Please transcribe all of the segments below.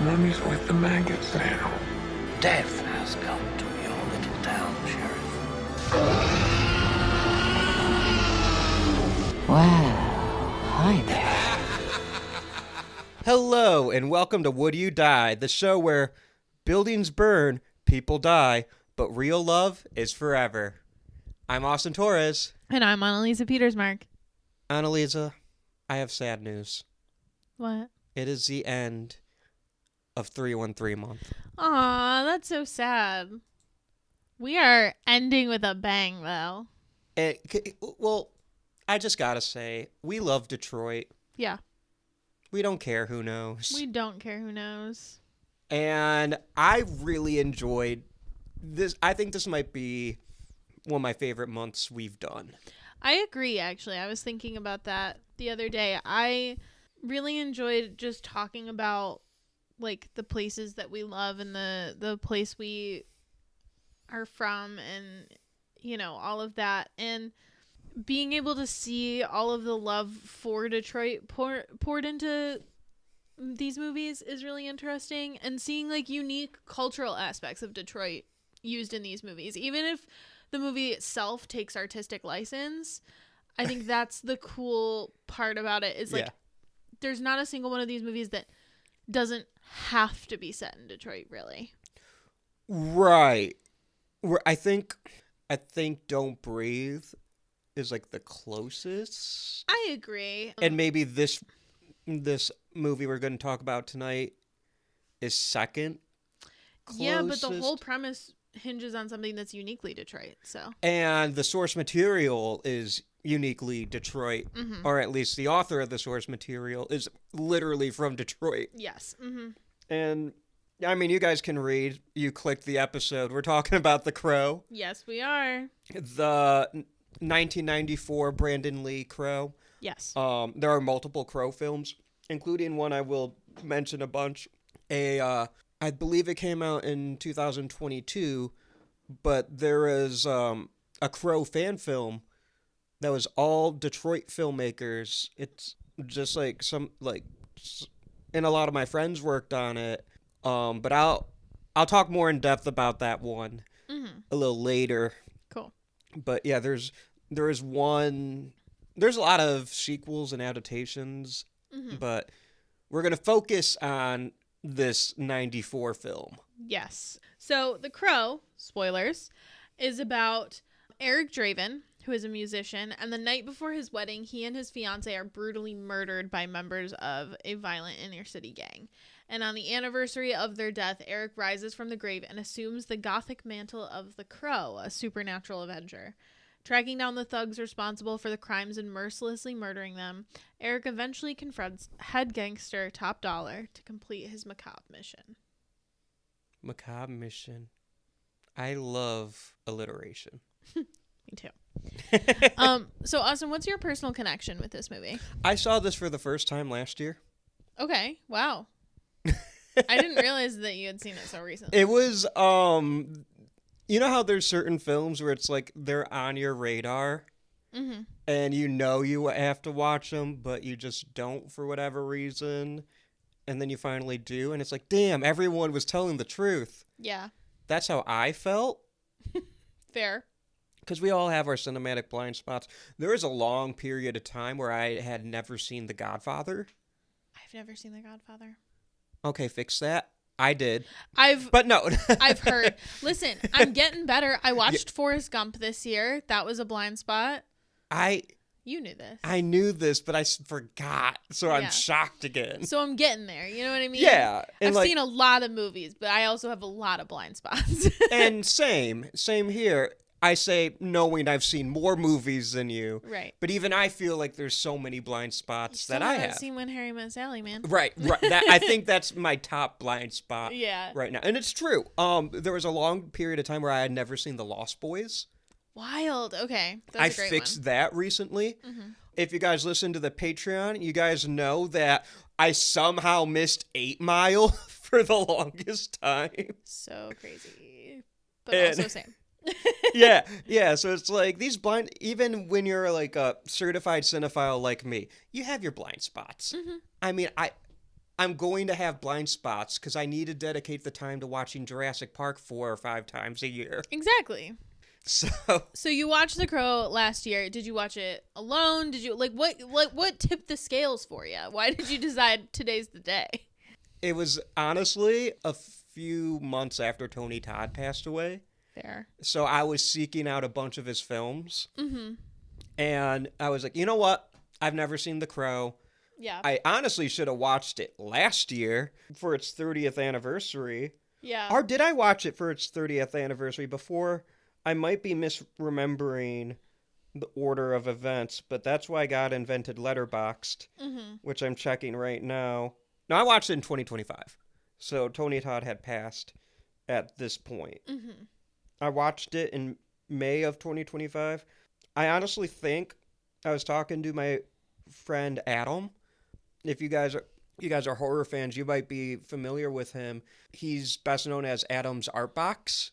mummy's with the maggots now. Death has come to your little town, Sheriff. Well, hi there. Hello, and welcome to Would You Die, the show where buildings burn, people die, but real love is forever. I'm Austin Torres. And I'm Anneliese Petersmark. Anneliese, I have sad news. What? It is the end of 313 month. Aw, that's so sad. We are ending with a bang, though. Well, I just gotta say, we love Detroit. Yeah. We don't care who knows. We don't care who knows. And I really enjoyed this. I think this might be one of my favorite months we've done. I agree, actually. I was thinking about that the other day. I really enjoyed just talking about, like, the places that we love and the place we are from and, you know, all of that. And being able to see all of the love for Detroit poured into these movies is really interesting. And seeing, like, unique cultural aspects of Detroit used in these movies. Even if the movie itself takes artistic license, I think that's the cool part about it is, like, there's not a single one of these movies that doesn't have to be set in Detroit, really. Right. I think Don't Breathe is, like, the closest. I agree. And maybe this movie we're going to talk about tonight is second closest. Yeah, but the whole premise hinges on something that's uniquely Detroit, so. And the source material is uniquely Detroit, or at least the author of the source material is literally from Detroit. Yes. Mm-hmm. And, I mean, you guys can read. You clicked the episode. We're talking about The Crow. Yes, we are. The 1994 Brandon Lee Crow. Yes. There are multiple Crow films, including one I will mention a bunch. I believe it came out in 2022, but there is a Crow fan film that was all Detroit filmmakers. It's just like and a lot of my friends worked on it. But I'll talk more in depth about that one a little later. Cool. But yeah, there's a lot of sequels and adaptations, but we're going to focus on this 94 film. Yes. So The Crow, spoilers, is about Eric Draven, who is a musician, and the night before his wedding, he and his fiancée are brutally murdered by members of a violent inner city gang. And on the anniversary of their death, Eric rises from the grave and assumes the gothic mantle of the Crow, a supernatural avenger. Tracking down the thugs responsible for the crimes and mercilessly murdering them, Eric eventually confronts head gangster Top Dollar to complete his macabre mission. Macabre mission. I love alliteration. Me too. So, Austin, what's your personal connection with this movie? I saw this for the first time last year. Okay. Wow. I didn't realize that you had seen it so recently. It was, you know how there's certain films where it's like they're on your radar and you know you have to watch them, but you just don't for whatever reason. And then you finally do. And it's like, damn, everyone was telling the truth. Yeah. That's how I felt. Fair. Because we all have our cinematic blind spots. There was a long period of time where I had never seen The Godfather. I've never seen The Godfather. Okay, fix that. I did. But no. I've heard. Listen, I'm getting better. I watched Forrest Gump this year. That was a blind spot. You knew this. I knew this, but I forgot. So I'm shocked again. So I'm getting there. You know what I mean? Yeah. I've seen a lot of movies, but I also have a lot of blind spots. And same here. I say knowing I've seen more movies than you. Right. But even I feel like there's so many blind spots that I have. I've seen When Harry Met Sally, man. Right. I think that's my top blind spot right now. And it's true. There was a long period of time where I had never seen The Lost Boys. Wild. Okay. That's a great fixed that recently. If you guys listen to the Patreon, you guys know that I somehow missed 8 Mile for the longest time. So crazy. But also same. yeah. So it's like these blind, even when you're like a certified cinephile like me, you have your blind spots. I mean, I'm going to have blind spots because I need to dedicate the time to watching Jurassic Park 4 or 5 times a year. Exactly. So you watched The Crow last year. Did you watch it alone? Did you what tipped the scales for you? Why did you decide today's the day? It was honestly a few months after Tony Todd passed away. Fair. So I was seeking out a bunch of his films. Mm-hmm. And I was like, you know what? I've never seen The Crow. Yeah. I honestly should have watched it last year for its 30th anniversary. Yeah. Or did I watch it for its 30th anniversary before? I might be misremembering the order of events, but that's why God invented Letterboxd, which I'm checking right now. No, I watched it in 2025. So Tony Todd had passed at this point. Mm-hmm. I watched it in May of 2025. I honestly think I was talking to my friend Adam. If you guys are horror fans, you might be familiar with him. He's best known as Adam's Art Box.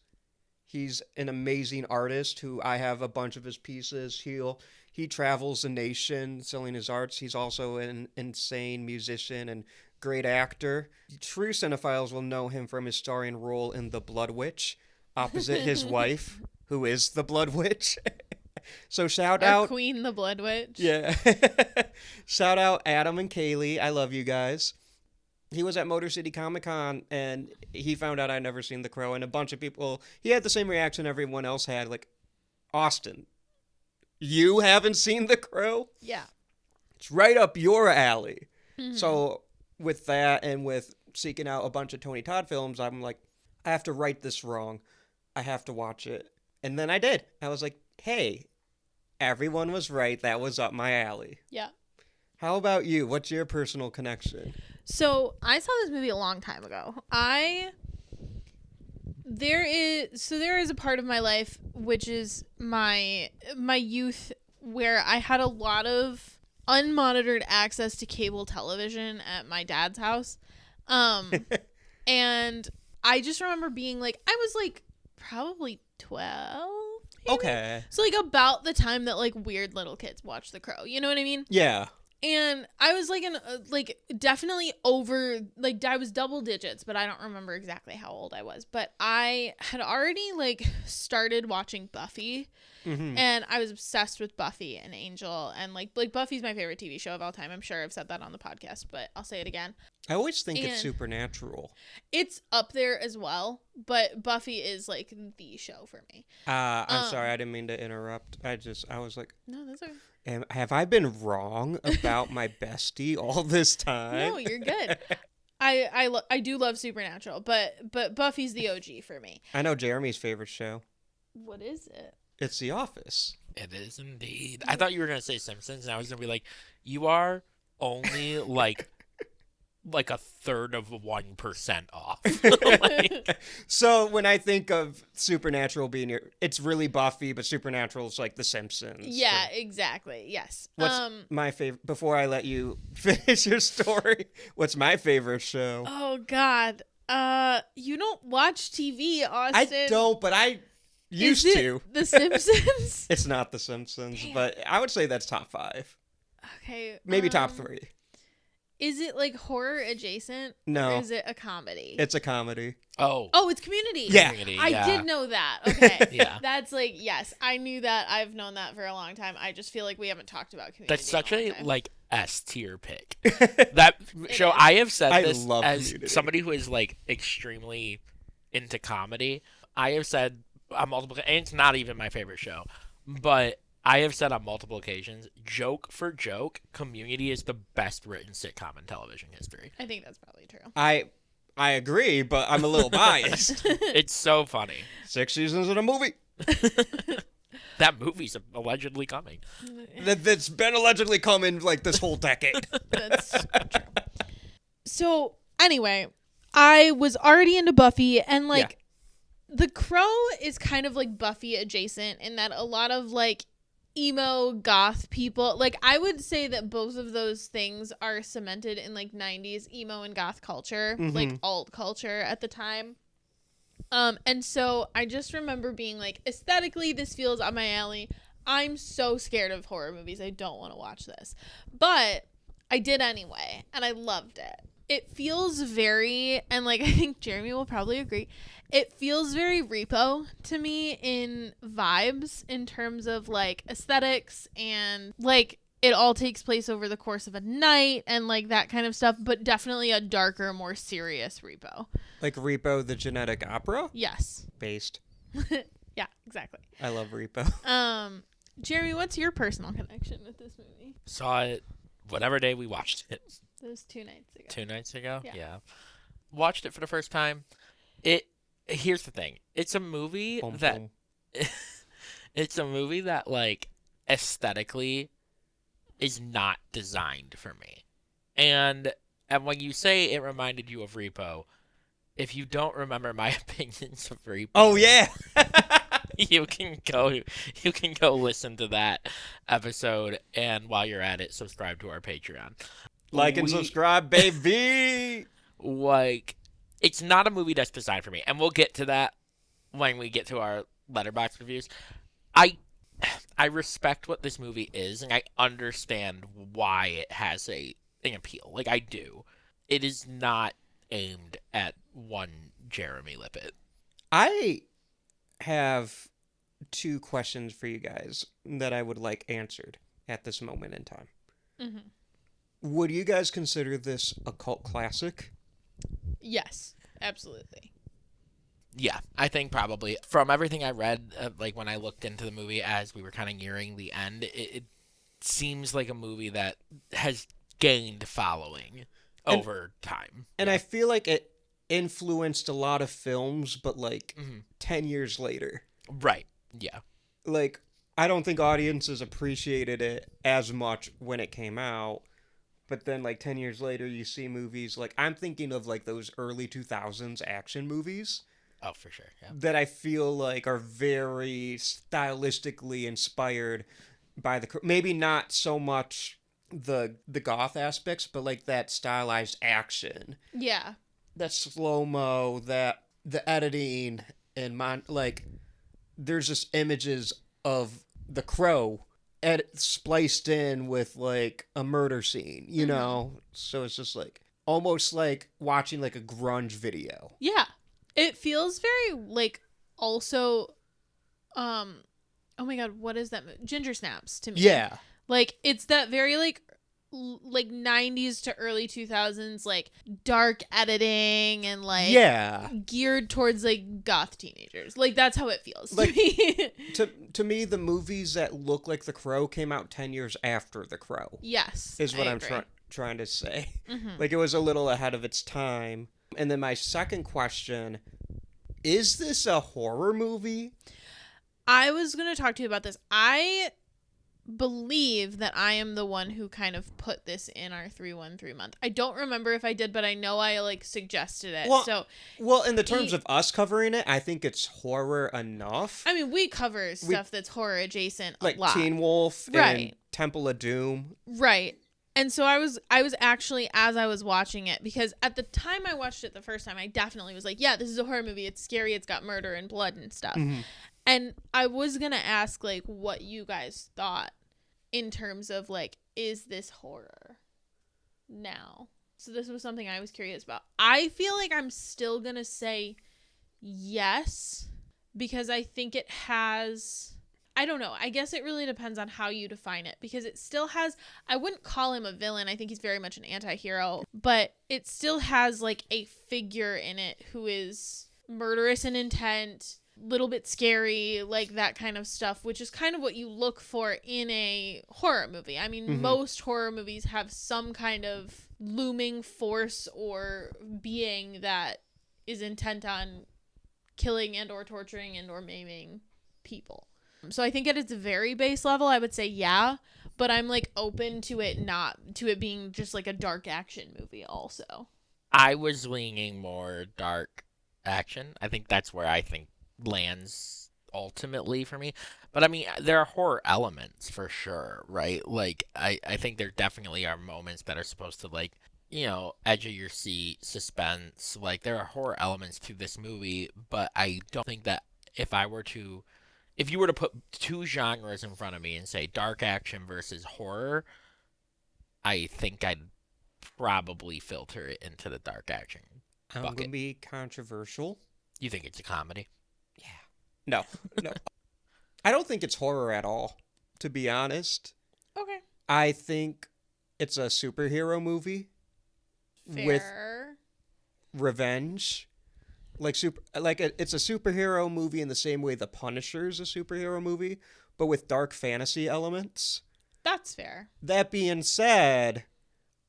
He's an amazing artist who I have a bunch of his pieces. He travels the nation selling his arts. He's also an insane musician and great actor. True cinephiles will know him from his starring role in The Blood Witch, opposite his wife, who is the Blood Witch. So shout out Queen the Blood Witch. Yeah. Shout out Adam and Kaylee. I love you guys. He was at Motor City Comic Con and he found out I'd never seen The Crow, and a bunch of people, he had the same reaction everyone else had, like, Austin, you haven't seen The Crow? Yeah. It's right up your alley. Mm-hmm. So with that and with seeking out a bunch of Tony Todd films, I'm like, I have to right this wrong. I have to watch it. And then I did. I was like, hey, everyone was right. That was up my alley. Yeah. How about you? What's your personal connection? So I saw this movie a long time ago. There is a part of my life which is my youth, where I had a lot of unmonitored access to cable television at my dad's house. And I just remember being like, I was like probably 12. Maybe? Okay. So like about the time that like weird little kids watch The Crow. You know what I mean? Yeah. And I was like definitely over, like I was double digits, but I don't remember exactly how old I was. But I had already like started watching Buffy, and I was obsessed with Buffy and Angel, and like Buffy's my favorite TV show of all time. I'm sure I've said that on the podcast, but I'll say it again. I always think it's Supernatural. It's up there as well, but Buffy is like the show for me. I'm sorry, I didn't mean to interrupt. I was like, no, that's okay. Have I been wrong about my bestie all this time? No, you're good. I do love Supernatural, but Buffy's the OG for me. I know Jeremy's favorite show. What is it? It's The Office. It is indeed. I thought you were going to say Simpsons, and I was going to be like, you are only like a third of 1% off. So when I think of Supernatural being here, it's really Buffy, but Supernatural is like The Simpsons. Yeah, exactly. Yes. What's my favorite? Before I let you finish your story, what's my favorite show? Oh God. You don't watch TV, Austin. I don't, but I used to. The Simpsons? It's not The Simpsons, but I would say that's top 5. Okay. Maybe top 3. Is it like horror adjacent? No. Or is it a comedy? It's a comedy. Oh, it's Community. Yeah. Community, I did know that. Okay. Yeah. That's like, yes, I knew that. I've known that for a long time. I just feel like we haven't talked about Community. That's such in a a long time. like S tier pick. That show, I have said this love as Community. somebody who is like extremely into comedy. I have said on multiple, and it's not even my favorite show, but I have said on multiple occasions, joke for joke, Community is the best written sitcom in television history. I think that's probably true. I agree, but I'm a little biased. It's so funny. 6 seasons in a movie. That movie's allegedly coming. That's been allegedly coming like this whole decade. That's true. So anyway, I was already into Buffy, and like The Crow is kind of like Buffy adjacent in that a lot of like emo goth people, like I would say that both of those things are cemented in like 90s emo and goth culture, like alt culture at the time. And so I just remember being like, aesthetically this feels up my alley. I'm so scared of horror movies, I don't want to watch this, but I did anyway, and I loved it. it feels very, and like I think Jeremy will probably agree, it feels very Repo to me in vibes, in terms of like aesthetics, and like it all takes place over the course of a night and like that kind of stuff, but definitely a darker, more serious Repo. Like Repo the Genetic Opera? Yes. Based. Yeah, exactly. I love Repo. Jeremy, what's your personal connection with this movie? Saw it whatever day we watched it. It was 2 nights ago. 2 nights ago? Yeah. Watched it for the first time. Here's the thing. It's a movie it's a movie that like aesthetically is not designed for me. And when you say it reminded you of Repo, if you don't remember my opinions of Repo, Oh yeah. you can go listen to that episode, and while you're at it, subscribe to our Patreon. Like and subscribe, baby. Like, it's not a movie that's designed for me, and we'll get to that when we get to our Letterboxd reviews. I respect what this movie is, and I understand why it has an appeal. Like, I do. It is not aimed at one Jeremy Lippitt. I have 2 questions for you guys that I would like answered at this moment in time. Mm-hmm. Would you guys consider this a cult classic? Yes, absolutely. Yeah, I think probably. From everything I read, like when I looked into the movie as we were kind of nearing the end, it seems like a movie that has gained following over time. And I feel like it influenced a lot of films, but like 10 years later. Right, yeah. Like, I don't think audiences appreciated it as much when it came out. But then, like, 10 years later, you see movies, like, I'm thinking of, like, those early 2000s action movies. Oh, for sure, yeah. That I feel like are very stylistically inspired by maybe not so much the goth aspects, but, like, that stylized action. Yeah. That slow-mo, that the editing, and, like, there's just images of The Crow spliced in with like a murder scene, you know? So it's just like almost like watching like a grunge video. Yeah. It feels very like also oh my god, what is that? Ginger Snaps to me. Yeah. Like it's that very like 90s to early 2000s like dark editing and like geared towards like goth teenagers. Like that's how it feels to me. to me, the movies that look like The Crow came out 10 years after The Crow. Yes, is what I I'm agree. trying to say. Like it was a little ahead of its time. And then my second question, is this a horror movie? I was going to talk to you about this. I believe that I am the one who kind of put this in our 313 month. I don't remember if I did, but I know I like suggested it. Well, in the terms of us covering it, I think it's horror enough. I mean, we cover stuff that's horror adjacent like a lot. Teen Wolf and Temple of Doom. Right. And so I was actually, as I was watching it, because at the time I watched it the first time, I definitely was like, yeah, this is a horror movie. It's scary. It's got murder and blood and stuff. And I was going to ask, like, what you guys thought in terms of, like, is this horror now? So this was something I was curious about. I feel like I'm still going to say yes, because I think it has... I don't know. I guess it really depends on how you define it, because it still has... I wouldn't call him a villain. I think he's very much an anti-hero. But it still has, like, a figure in it who is murderous in intent... little bit scary, like that kind of stuff, which is kind of what you look for in a horror movie. I mean, most horror movies have some kind of looming force or being that is intent on killing and or torturing and or maiming people. So I think at its very base level, I would say yeah, but I'm like open to it being just like a dark action movie also. I was leaning more dark action. I think that's where I think lands ultimately for me. But I mean, there are horror elements for sure, right? Like I think there definitely are moments that are supposed to, like, you know, edge of your seat, suspense. Like there are horror elements to this movie, but I don't think that if you were to put two genres in front of me and say dark action versus horror, I think I'd probably filter it into the dark action I'm bucket. going to be controversial. You think it's a comedy? No, no. I don't think it's horror at all, to be honest. Okay. I think it's a superhero movie Fair. with revenge. It's a superhero movie in the same way The Punisher is a superhero movie, but with dark fantasy elements. That's fair. That being said,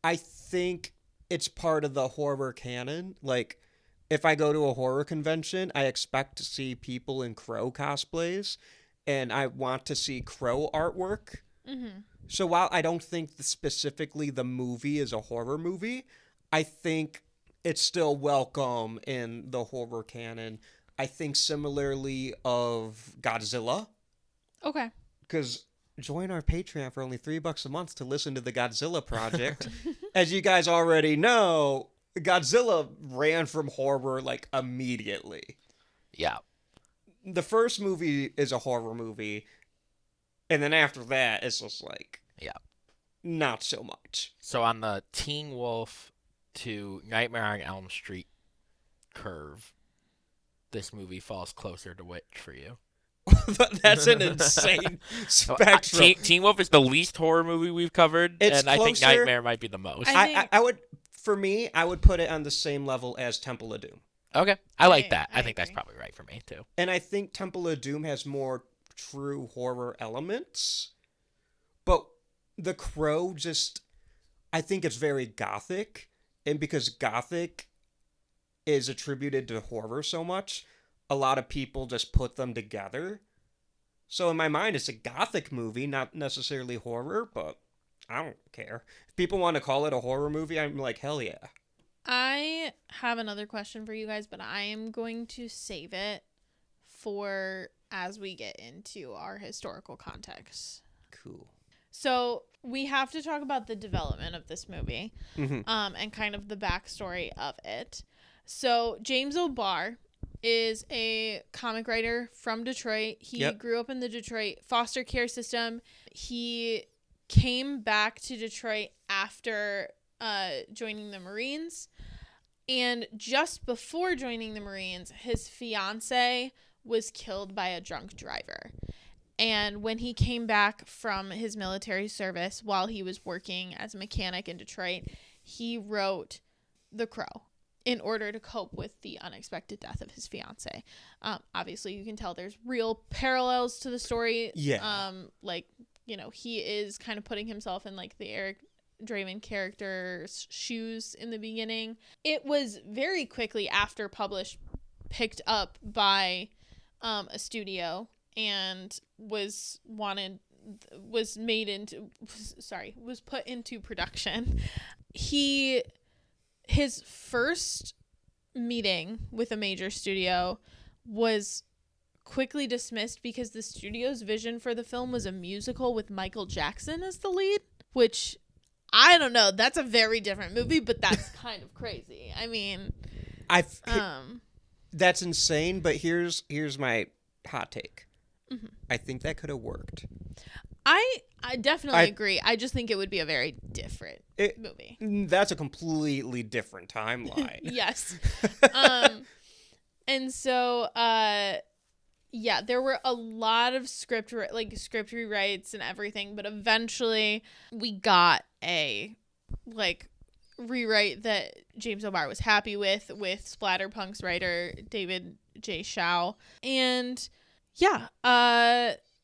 I think it's part of the horror canon. Like, if I go to a horror convention, I expect to see people in Crow cosplays, and I want to see Crow artwork. Mm-hmm. So while I don't think specifically the movie is a horror movie, I think it's still welcome in the horror canon. I think similarly of Godzilla, Okay. because join our Patreon for only $3 a month to listen to the Godzilla Project. As you guys already know, Godzilla ran from horror like immediately. Yeah. The first movie is a horror movie, and then after that, it's just like, Yeah. not so much. So on the Teen Wolf to Nightmare on Elm Street curve, this movie falls closer to which for you? That's an insane spectrum. Teen Wolf is the least horror movie we've covered, It's and I think closer- Nightmare might be the most. I would, for me, I would put it on the same level as Temple of Doom. Okay, I like that. I I think that's agree. probably right for me too. And I think Temple of Doom has more true horror elements. But The Crow just, I think it's very gothic. And because gothic is attributed to horror so much, a lot of people just put them together. So in my mind, it's a gothic movie, not necessarily horror, but I don't care. If people want to call it a horror movie, I'm like, hell yeah. I have another question for you guys, but I am going to save it for as we get into our historical context. Cool. So we have to talk about the development of this movie, Mm-hmm. and kind of the backstory of it. So James O'Barr is a comic writer from Detroit. He Yep. grew up in the Detroit foster care system. He came back to Detroit after joining the Marines. And just before joining the Marines, his fiance was killed by a drunk driver. And when he came back from his military service while he was working as a mechanic in Detroit, he wrote The Crow in order to cope with the unexpected death of his fiance. Obviously, you can tell there's real parallels to the story. Yeah. He is kind of putting himself in like the Eric Draven character's shoes in the beginning. It was very quickly after published, picked up by a studio and was put into production. His first meeting with a major studio was quickly dismissed because the studio's vision for the film was a musical with Michael Jackson as the lead, which I don't know, that's a very different movie, but that's kind of crazy. I mean, that's insane, but here's my hot take. Mm-hmm. I think that could have worked. I definitely agree. I just think it would be a very different movie. That's a completely different timeline. Yes. And so, there were a lot of script rewrites and everything, but eventually we got a rewrite that James O'Barr was happy with Splatterpunk's writer David J. Shaw. And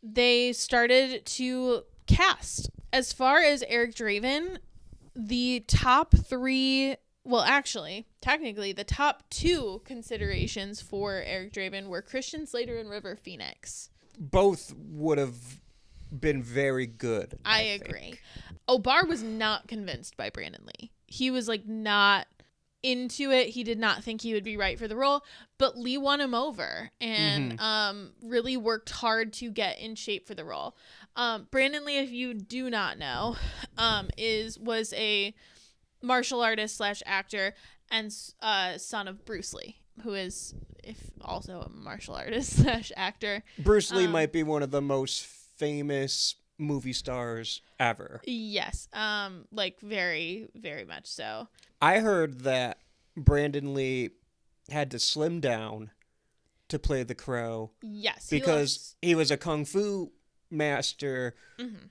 they started to cast. As far as Eric Draven, the top three, technically the top two considerations for Eric Draven were Christian Slater and River Phoenix. Both would have been very good. I agree. O'Barr was not convinced by Brandon Lee. He was not into it. He did not think he would be right for the role, but Lee won him over and really worked hard to get in shape for the role. Brandon Lee, if you do not know, was a martial artist / actor and son of Bruce Lee, who is also a martial artist / actor. Bruce Lee might be one of the most famous movie stars ever. Yes. Like very, very much so. I heard that Brandon Lee had to slim down to play the Crow Yes. because he was a kung fu master. Mm-hmm.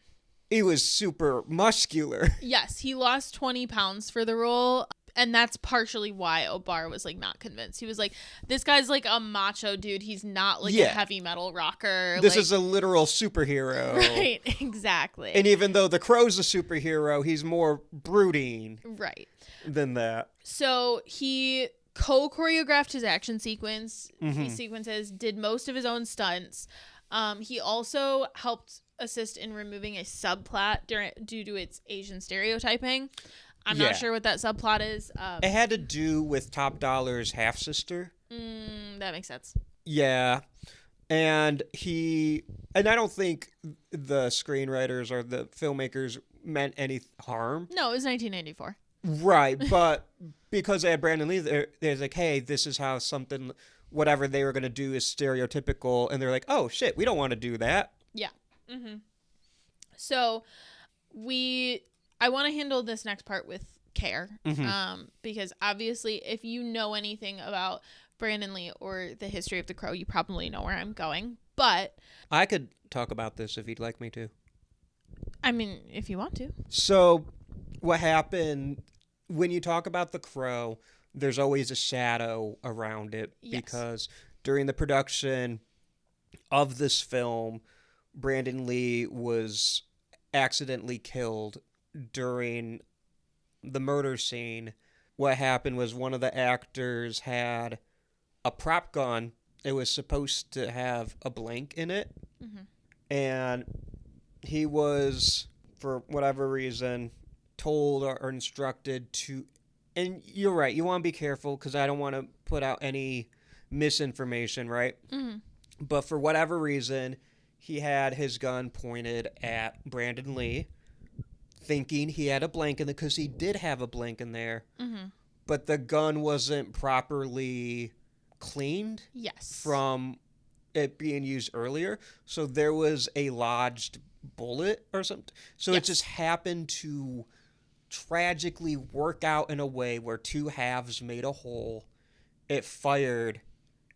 He was super muscular. Yes, he lost 20 pounds for the role. And that's partially why O'Barr was like not convinced. He was like, this guy's like a macho dude. He's not like a heavy metal rocker. This like... is a literal superhero. Right, exactly. And even though the Crow's a superhero, he's more brooding right. than that. So he co-choreographed his action sequences, did most of his own stunts. He also helped assist in removing a subplot due to its Asian stereotyping. I'm not sure what that subplot is. It had to do with Top Dollar's half-sister. That makes sense. Yeah. And I don't think the screenwriters or the filmmakers meant any harm. No, it was 1994. Right, but because they had Brandon Lee, they're like, hey, this is how something, whatever they were going to do is stereotypical. And they're like, oh, shit, we don't want to do that. Yeah. Mm-hmm. So I want to handle this next part with care, because obviously if you know anything about Brandon Lee or the history of the Crow, you probably know where I'm going. But I could talk about this if you'd like me to. I mean, if you want to. So what happened, when you talk about the Crow, there's always a shadow around it because during the production of this film, Brandon Lee was accidentally killed during the murder scene. What happened was one of the actors had a prop gun. It was supposed to have a blank in it. And he was, for whatever reason, told or instructed to, and you're right, you want to be careful because I don't want to put out any misinformation, right? But for whatever reason, he had his gun pointed at Brandon Lee, thinking he had a blank in it because he did have a blank in there. But the gun wasn't properly cleaned from it being used earlier. So there was a lodged bullet or something. So it just happened to tragically work out in a way where two halves made a whole. It fired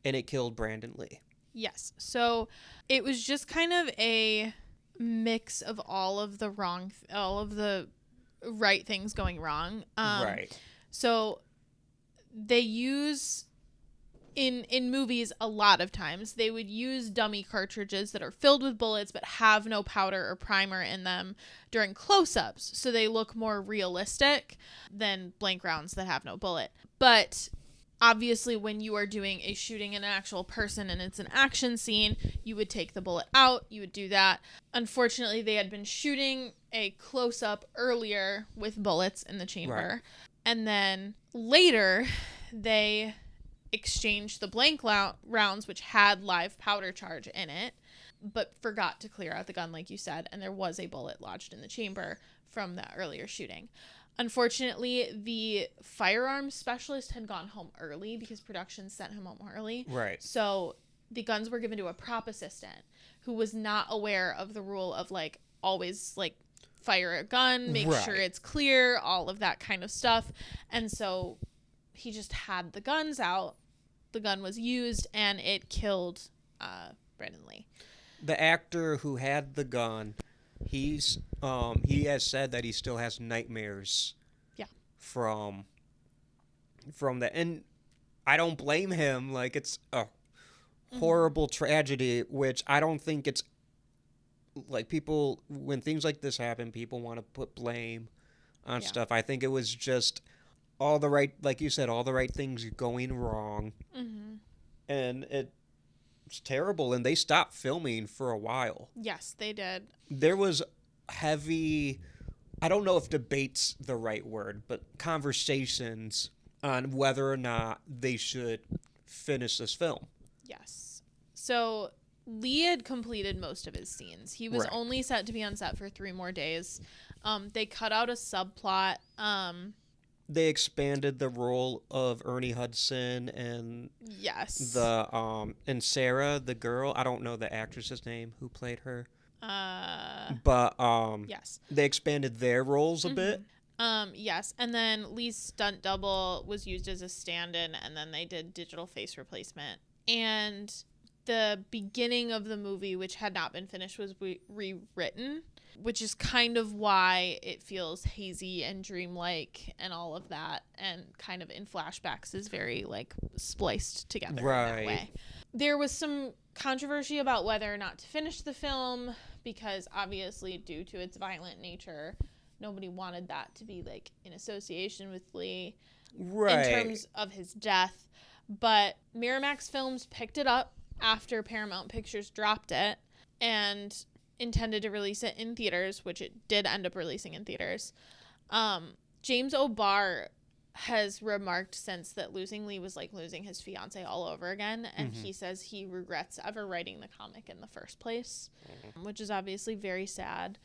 and it killed Brandon Lee. Yes. So it was just kind of a mix of all of the right things going wrong. Right. So they use in movies a lot of times they would use dummy cartridges that are filled with bullets but have no powder or primer in them during close-ups, so they look more realistic than blank rounds that have no bullet. But obviously when you are doing a shooting an actual person and it's an action scene, you would take the bullet out, you would do that. Unfortunately, they had been shooting a close-up earlier with bullets in the chamber. Right. And then later they exchanged the blank rounds, which had live powder charge in it, but forgot to clear out the gun, like you said, and there was a bullet lodged in the chamber from that earlier shooting. Unfortunately, the firearms specialist had gone home early because production sent him home early. Right. So the guns were given to a prop assistant who was not aware of the rule of like always like fire a gun, make sure it's clear, all of that kind of stuff. And so he just had the guns out. The gun was used and it killed Brandon Lee. The actor who had the gun, he has said that he still has nightmares. Yeah. From that, and I don't blame him. Like, it's a horrible tragedy, which I don't think it's like people, when things like this happen, people want to put blame on stuff. I think it was just all the right, like you said, all the right things going wrong. And it's terrible, and they stopped filming for a while. Yes, they did. There was heavy, I don't know if debate's the right word, but conversations on whether or not they should finish this film. Yes. So Lee had completed most of his scenes. He was only set to be on set for 3 more days. They cut out a subplot. They expanded the role of Ernie Hudson and and Sarah, the girl. I don't know the actress's name who played her. But Yes. they expanded their roles a bit. Yes. And then Lee's stunt double was used as a stand-in, and then they did digital face replacement. And the beginning of the movie, which had not been finished, was rewritten, which is kind of why it feels hazy and dreamlike and all of that, and kind of in flashbacks is very like spliced together in that way. There was some controversy about whether or not to finish the film, because obviously due to its violent nature, nobody wanted that to be like in association with Lee in terms of his death. But Miramax Films picked it up after Paramount Pictures dropped it and intended to release it in theaters, which it did end up releasing in theaters. James O'Barr has remarked since that losing Lee was like losing his fiance all over again, and he says he regrets ever writing the comic in the first place, which is obviously very sad.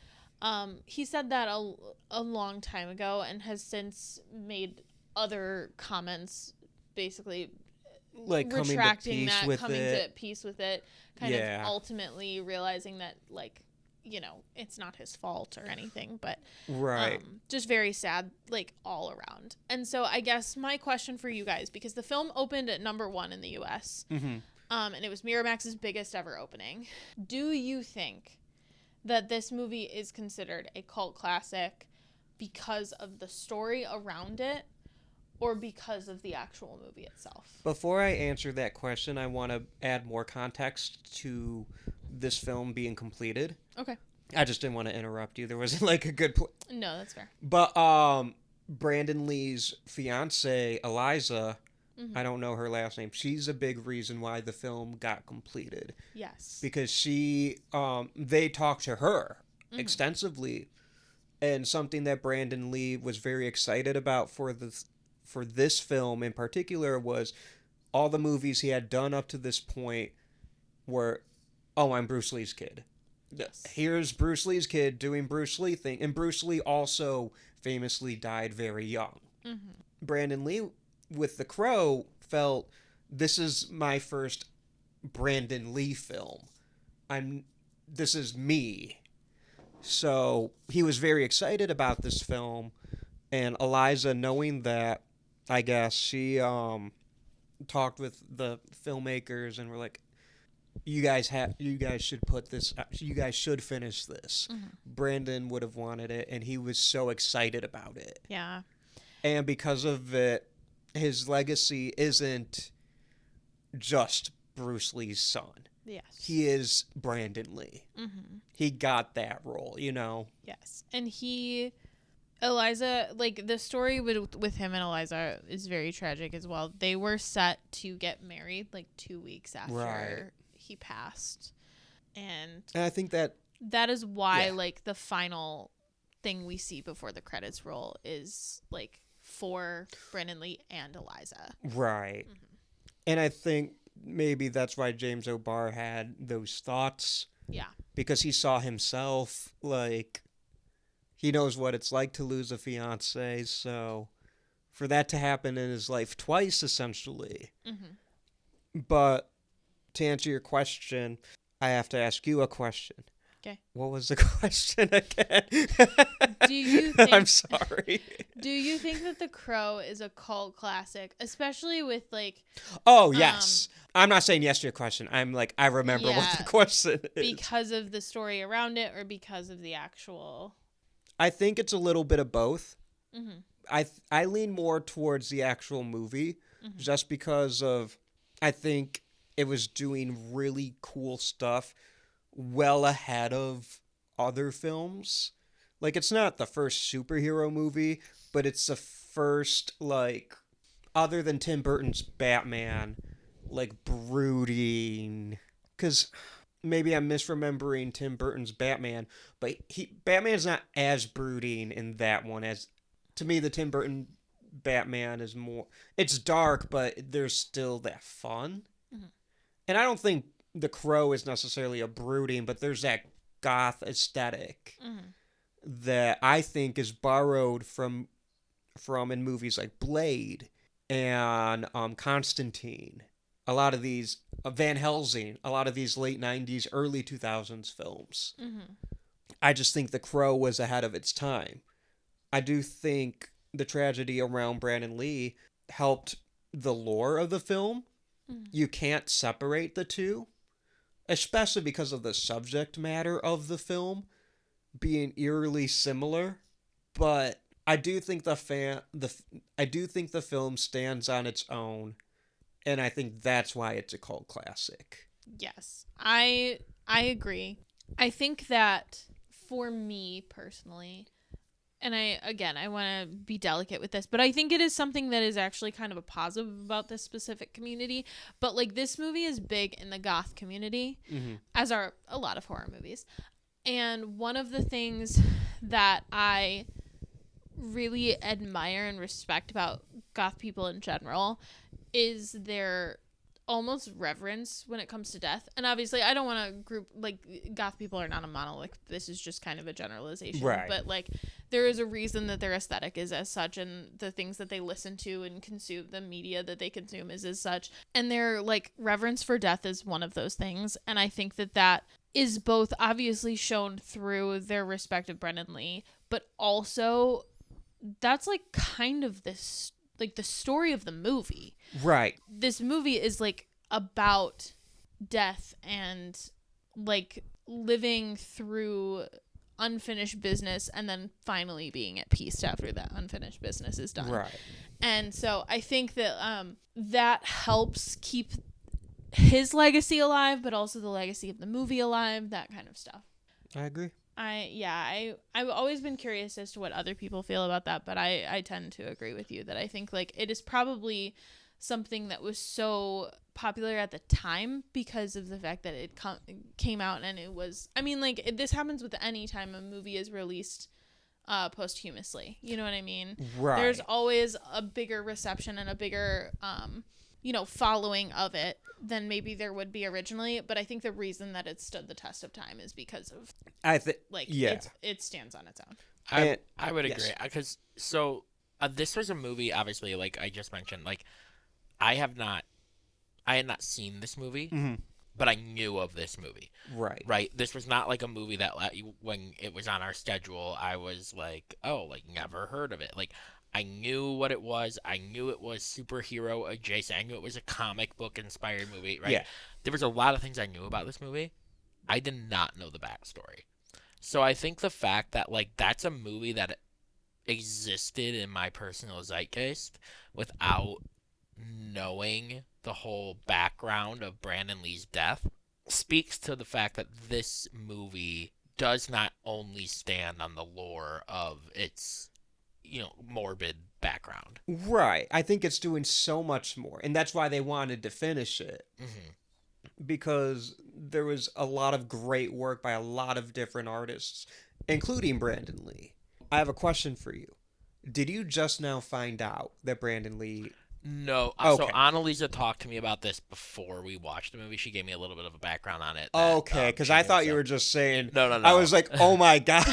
He said that a long time ago and has since made other comments basically Like retracting coming to peace with it, kind of ultimately realizing that, like, you know, it's not his fault or anything, but just very sad, like, all around. And so I guess my question for you guys, because the film opened at #1 in the US, and it was Miramax's biggest ever opening, do you think that this movie is considered a cult classic because of the story around it, or because of the actual movie itself? Before I answer that question, I want to add more context to this film being completed. Okay. I just didn't want to interrupt you. There wasn't like a good No, that's fair. But Brandon Lee's fiance, Eliza, I don't know her last name. She's a big reason why the film got completed. Yes. Because they talked to her extensively, and something that Brandon Lee was very excited about for this film in particular was all the movies he had done up to this point were, oh, I'm Bruce Lee's kid. Yes. Here's Bruce Lee's kid doing Bruce Lee thing. And Bruce Lee also famously died very young. Brandon Lee, with The Crow, felt, this is my first Brandon Lee film. This is me. So he was very excited about this film. And Eliza, knowing that, I guess she talked with the filmmakers and were like, you guys should put this, you guys should finish this. Brandon would have wanted it, and he was so excited about it. Yeah. And because of it, his legacy isn't just Bruce Lee's son. Yes. He is Brandon Lee. He got that role, you know? Yes. And Eliza, like, the story with him and Eliza is very tragic as well. They were set to get married, like, 2 weeks after he passed. And I think that is why, like, the final thing we see before the credits roll is, like, for Brandon Lee and Eliza. Right. And I think maybe that's why James O'Barr had those thoughts. Yeah. Because he saw himself, like, he knows what it's like to lose a fiancé, so for that to happen in his life twice, essentially. But to answer your question, I have to ask you a question. Okay. What was the question again? Do you think, I'm sorry. Do you think that The Crow is a cult classic, especially with, like... Oh, yes. I'm not saying yes to your question. I'm like, I remember what the question is. Because of the story around it, or because of the actual... I think it's a little bit of both. I lean more towards the actual movie, just because of, I think it was doing really cool stuff well ahead of other films. Like, it's not the first superhero movie, but it's the first, like, other than Tim Burton's Batman, like, brooding. Because maybe I'm misremembering Tim Burton's Batman, but Batman's not as brooding in that one as, to me, the Tim Burton Batman is more, it's dark, but there's still that fun. And I don't think The Crow is necessarily a brooding, but there's that goth aesthetic that I think is borrowed from in movies like Blade and Constantine. A lot of these Van Helsing, a lot of these late 90s, early 2000s films. Mm-hmm. I just think The Crow was ahead of its time. I do think the tragedy around Brandon Lee helped the lore of the film. Mm-hmm. You can't separate the two, especially because of the subject matter of the film being eerily similar. But I do think the film stands on its own, and I think that's why it's a cult classic. Yes, I agree. I think that for me personally, and I want to be delicate with this, but I think it is something that is actually kind of a positive about this specific community. But like, this movie is big in the goth community, as are a lot of horror movies. And one of the things that I really admire and respect about goth people in general is their almost reverence when it comes to death. And obviously I don't want to group, like, goth people are not a monolith. This is just kind of a generalization, right? But like, there is a reason that their aesthetic is as such, and the things that they listen to and consume, the media that they consume is as such, and their like reverence for death is one of those things. And I think that is both obviously shown through their respective Brendan Lee, but also that's like kind of this, like, the story of the movie. Right. This movie is like about death and like living through unfinished business and then finally being at peace after that unfinished business is done. Right. And so I think that that helps keep his legacy alive, but also the legacy of the movie alive, that kind of stuff. I agree. I've always been curious as to what other people feel about that, but I tend to agree with you that I think like it is probably something that was so popular at the time because of the fact that it came out, and it was, I mean, like, this happens with any time a movie is released posthumously, you know what I mean? Right. There's always a bigger reception and a bigger following of it than maybe there would be originally. But I think the reason that it stood the test of time is because of it stands on its own. I would agree, because this was a movie, obviously, like I just mentioned, like I had not seen this movie, but I knew of this movie. Right. This was not like a movie that when it was on our schedule, I was like, oh, like, never heard of it. Like, I knew what it was. I knew it was superhero adjacent. I knew it was a comic book inspired movie, right? Yeah. There was a lot of things I knew about this movie. I did not know the backstory. So I think the fact that, like, that's a movie that existed in my personal zeitgeist without knowing the whole background of Brandon Lee's death speaks to the fact that this movie does not only stand on the lore of its morbid background. Right. I think it's doing so much more, and that's why they wanted to finish it. Because there was a lot of great work by a lot of different artists, including Brandon Lee. I have a question for you. Did you just now find out that Brandon Lee... No. Okay. So Anneliese talked to me about this before we watched the movie. She gave me a little bit of a background on it. Okay, because I thought you were just saying... No. I was like, oh my God.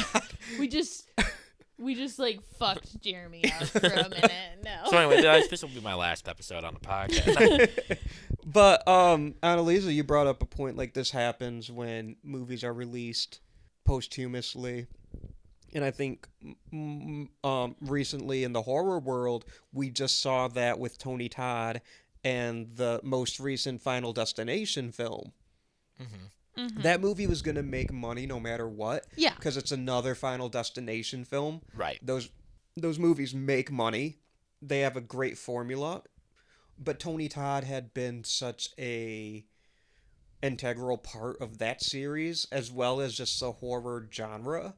We just like fucked Jeremy up for a minute. No. So anyway, this will be my last episode on the podcast. But Anneliese, you brought up a point, like, this happens when movies are released posthumously. And I think recently in the horror world, we just saw that with Tony Todd and the most recent Final Destination film. That movie was going to make money no matter what. Yeah. Because it's another Final Destination film. Right. Those movies make money. They have a great formula. But Tony Todd had been such a integral part of that series, as well as just the horror genre,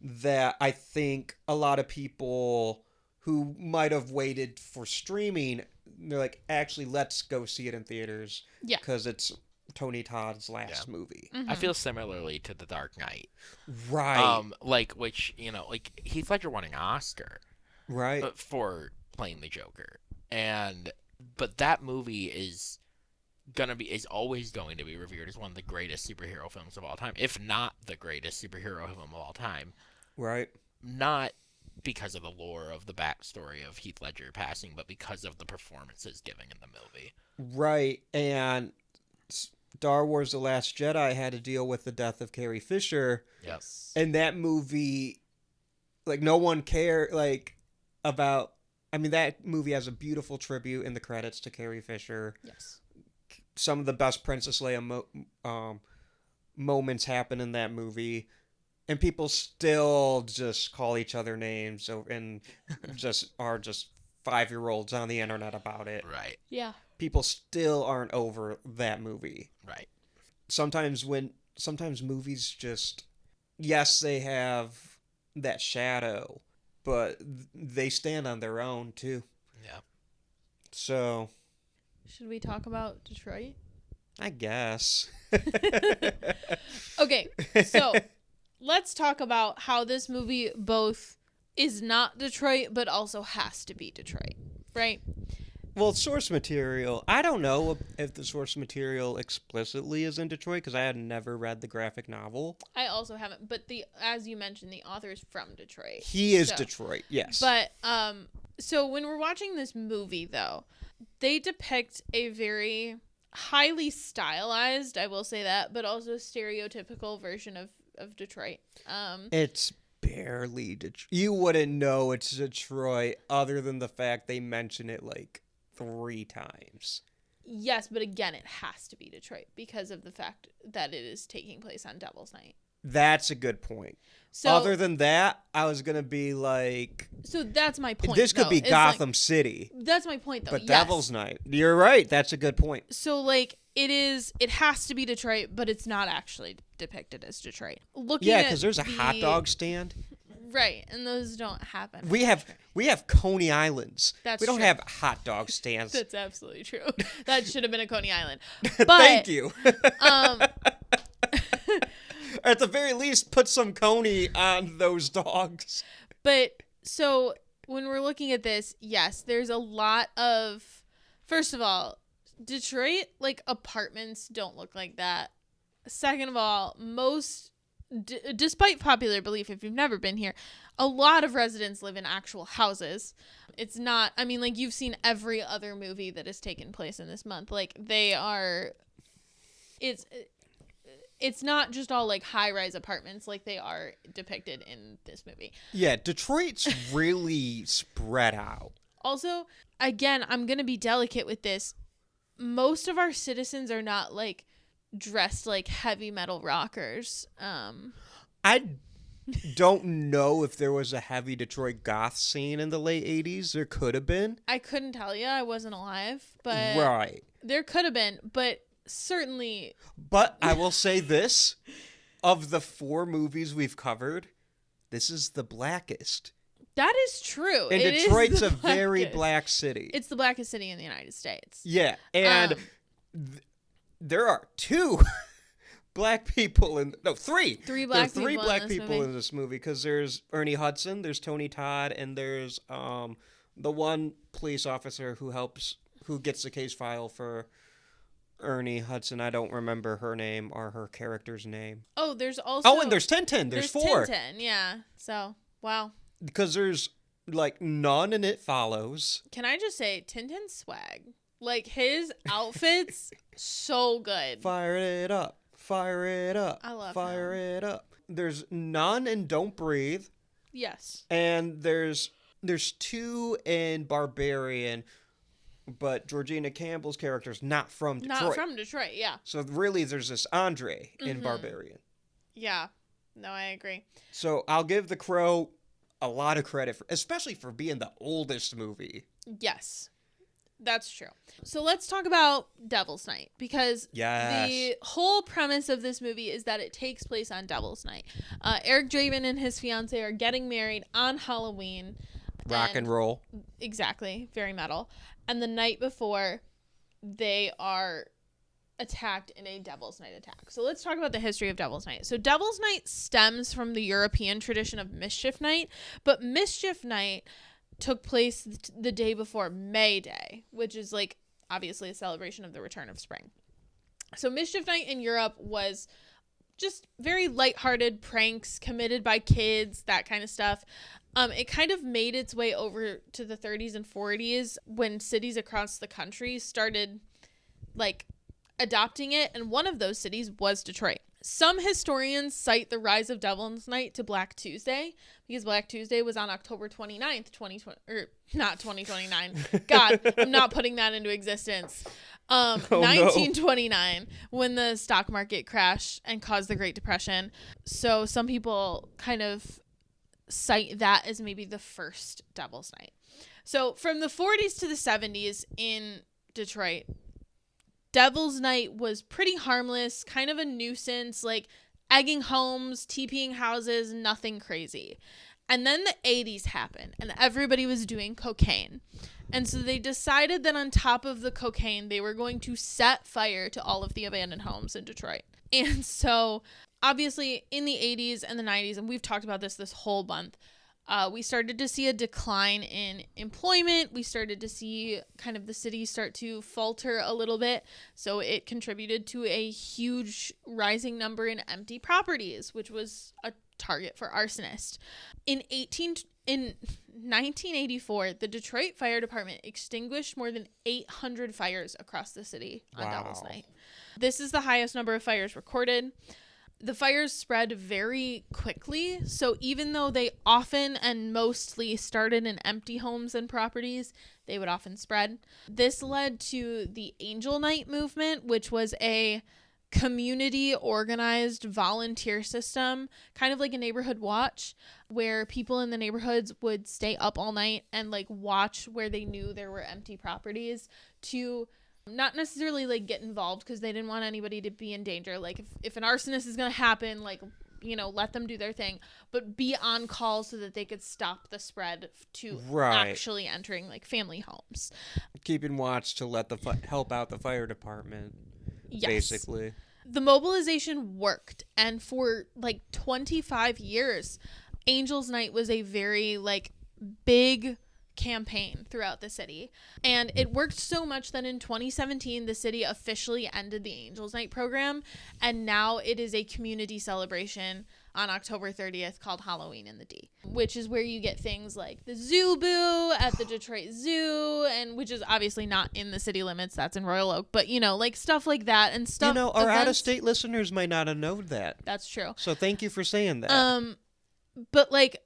that I think a lot of people who might have waited for streaming, they're like, actually, let's go see it in theaters. Yeah. Because it's Tony Todd's last movie. I feel similarly to The Dark Knight. Right. Which, like, Heath Ledger won an Oscar. Right. For playing the Joker. But that movie is always going to be revered as one of the greatest superhero films of all time, if not the greatest superhero film of all time. Right. Not because of the lore of the backstory of Heath Ledger passing, but because of the performances given in the movie. Right. And Star Wars The Last Jedi had to deal with the death of Carrie Fisher. Yes. And that movie, like, no one cared, like, about... I mean, that movie has a beautiful tribute in the credits to Carrie Fisher. Yes. Some of the best Princess Leia moments happen in that movie. And people still just call each other names and just are just 5-year-olds on the internet about it. Right. Yeah. People still aren't over that movie. Right. Sometimes movies just, yes, they have that shadow, but they stand on their own too. Yeah. So, Should we talk about Detroit? I guess. Okay, so let's talk about how this movie both is not Detroit, but also has to be Detroit, right? Well, source material. I don't know if the source material explicitly is in Detroit because I had never read the graphic novel. I also haven't, but as you mentioned, the author is from Detroit. He is So- Detroit, yes. But so when we're watching this movie, though, they depict a very highly stylized, I will say that, but also stereotypical version of Detroit. It's barely Detroit. You wouldn't know it's Detroit other than the fact they mention it like 3 times. Yes, but again, it has to be Detroit because of the fact that it is taking place on Devil's Night. That's a good point. So Other than that, I was going to be like, so that's my point. this could though, be is, like, Gotham City. that's my point, though. But yes. Devil's Night. You're right. That's a good point. So, like, it has to be Detroit, but it's not actually depicted as Detroit. Looking Yeah, at because there's a hot the- dog stand. Right, and those don't happen. We have Coney Islands. That's we don't true. have hot dog stands. That's absolutely true. That should have been a Coney Island. But, Thank you. Um, At the very least, put some Coney on those dogs. but so when we're looking at this, yes, there's a lot of. First of all, Detroit, like, apartments don't look like that. Second of all, despite popular belief, if you've never been here, a lot of residents live in actual houses. It's not, I mean, like, you've seen every other movie that has taken place in this month. Like, it's not just all, like, high-rise apartments like they are depicted in this movie. Yeah, Detroit's really spread out. Also, again, I'm going to be delicate with this. Most of our citizens are not, like, dressed like heavy metal rockers. I don't know if there was a heavy Detroit goth scene in the late 80s. There could have been. I couldn't tell you. I wasn't alive. But Right. there could have been. But certainly... But I will say this. Of the 4 movies we've covered, this is the blackest. That is true. And It is Detroit's the a very blackest. black city. It's the blackest city in the United States. Yeah, and there are 2 black people in... No, 3. 3 black there are 3 people black in this people movie. in this movie because there's Ernie Hudson, there's Tony Todd, and there's the one police officer who gets the case file for Ernie Hudson. I don't remember her name or her character's name. Oh, there's also... Oh, and there's Tintin. There's 4. Tintin, yeah. So, wow. Because there's, like, none and It Follows. Can I just say, Tintin's swag. Like, his outfits, so good. Fire it up. Fire it up. I love Fire him. it up. There's None and Don't Breathe. Yes. And there's 2 in Barbarian, but Georgina Campbell's character's not from Detroit. Not from Detroit, yeah. So really there's this Andre in Mhm. Barbarian. Yeah. No, I agree. So I'll give The Crow a lot of credit, especially for being the oldest movie. Yes. That's true. So let's talk about Devil's Night, because Yes. the whole premise of this movie is that it takes place on Devil's Night. Eric Draven and his fiance are getting married on Halloween. Rock and roll. Exactly. Very metal. And the night before, they are attacked in a Devil's Night attack. So let's talk about the history of Devil's Night. So Devil's Night stems from the European tradition of Mischief Night, but Mischief Night took place the day before May Day, which is, like, obviously a celebration of the return of spring. So Mischief Night in Europe was just very lighthearted pranks committed by kids, that kind of stuff. It kind of made its way over to the 30s and 40s when cities across the country started, like, adopting it, and one of those cities was Detroit. Some historians cite the rise of Devil's Night to Black Tuesday, because Black Tuesday was on October 29th, 2020, or not 2029. God, I'm not putting that into existence. 1929, when the stock market crashed and caused the Great Depression. So some people kind of cite that as maybe the first Devil's Night. So from the 40s to the 70s in Detroit, Devil's Night was pretty harmless, kind of a nuisance, like egging homes, TPing houses, nothing crazy. And then the 80s happened, and everybody was doing cocaine. And so they decided that on top of the cocaine, they were going to set fire to all of the abandoned homes in Detroit. And so obviously in the 80s and the 90s, and we've talked about this whole month, we started to see a decline in employment. We started to see kind of the city start to falter a little bit. So it contributed to a huge rising number in empty properties, which was a target for arsonists. In 1984, the Detroit Fire Department extinguished more than 800 fires across the city on Devil's Night. This is the highest number of fires recorded. The fires spread very quickly, so even though they often and mostly started in empty homes and properties, they would often spread. This led to the Angel Night movement, which was a community organized volunteer system, kind of like a neighborhood watch, where people in the neighborhoods would stay up all night and like watch where they knew there were empty properties to not necessarily like get involved because they didn't want anybody to be in danger. Like if an arsonist is going to happen, like, you know, let them do their thing, but be on call so that they could stop the spread to actually entering like family homes. Keeping watch to let help out the fire department. Yes. Basically. The mobilization worked, and for like 25 years, Angels Night was a very like big campaign throughout the city, and it worked so much that in 2017 the city officially ended the Angels Night program, and now it is a community celebration on October 30th called Halloween in the D, which is where you get things like the Zoo Boo at the Detroit Zoo, and which is obviously not in the city limits, that's in Royal Oak, but you know, like stuff like that and stuff. You know, our out-of-state listeners might not have known that. That's true. So thank you for saying that. But like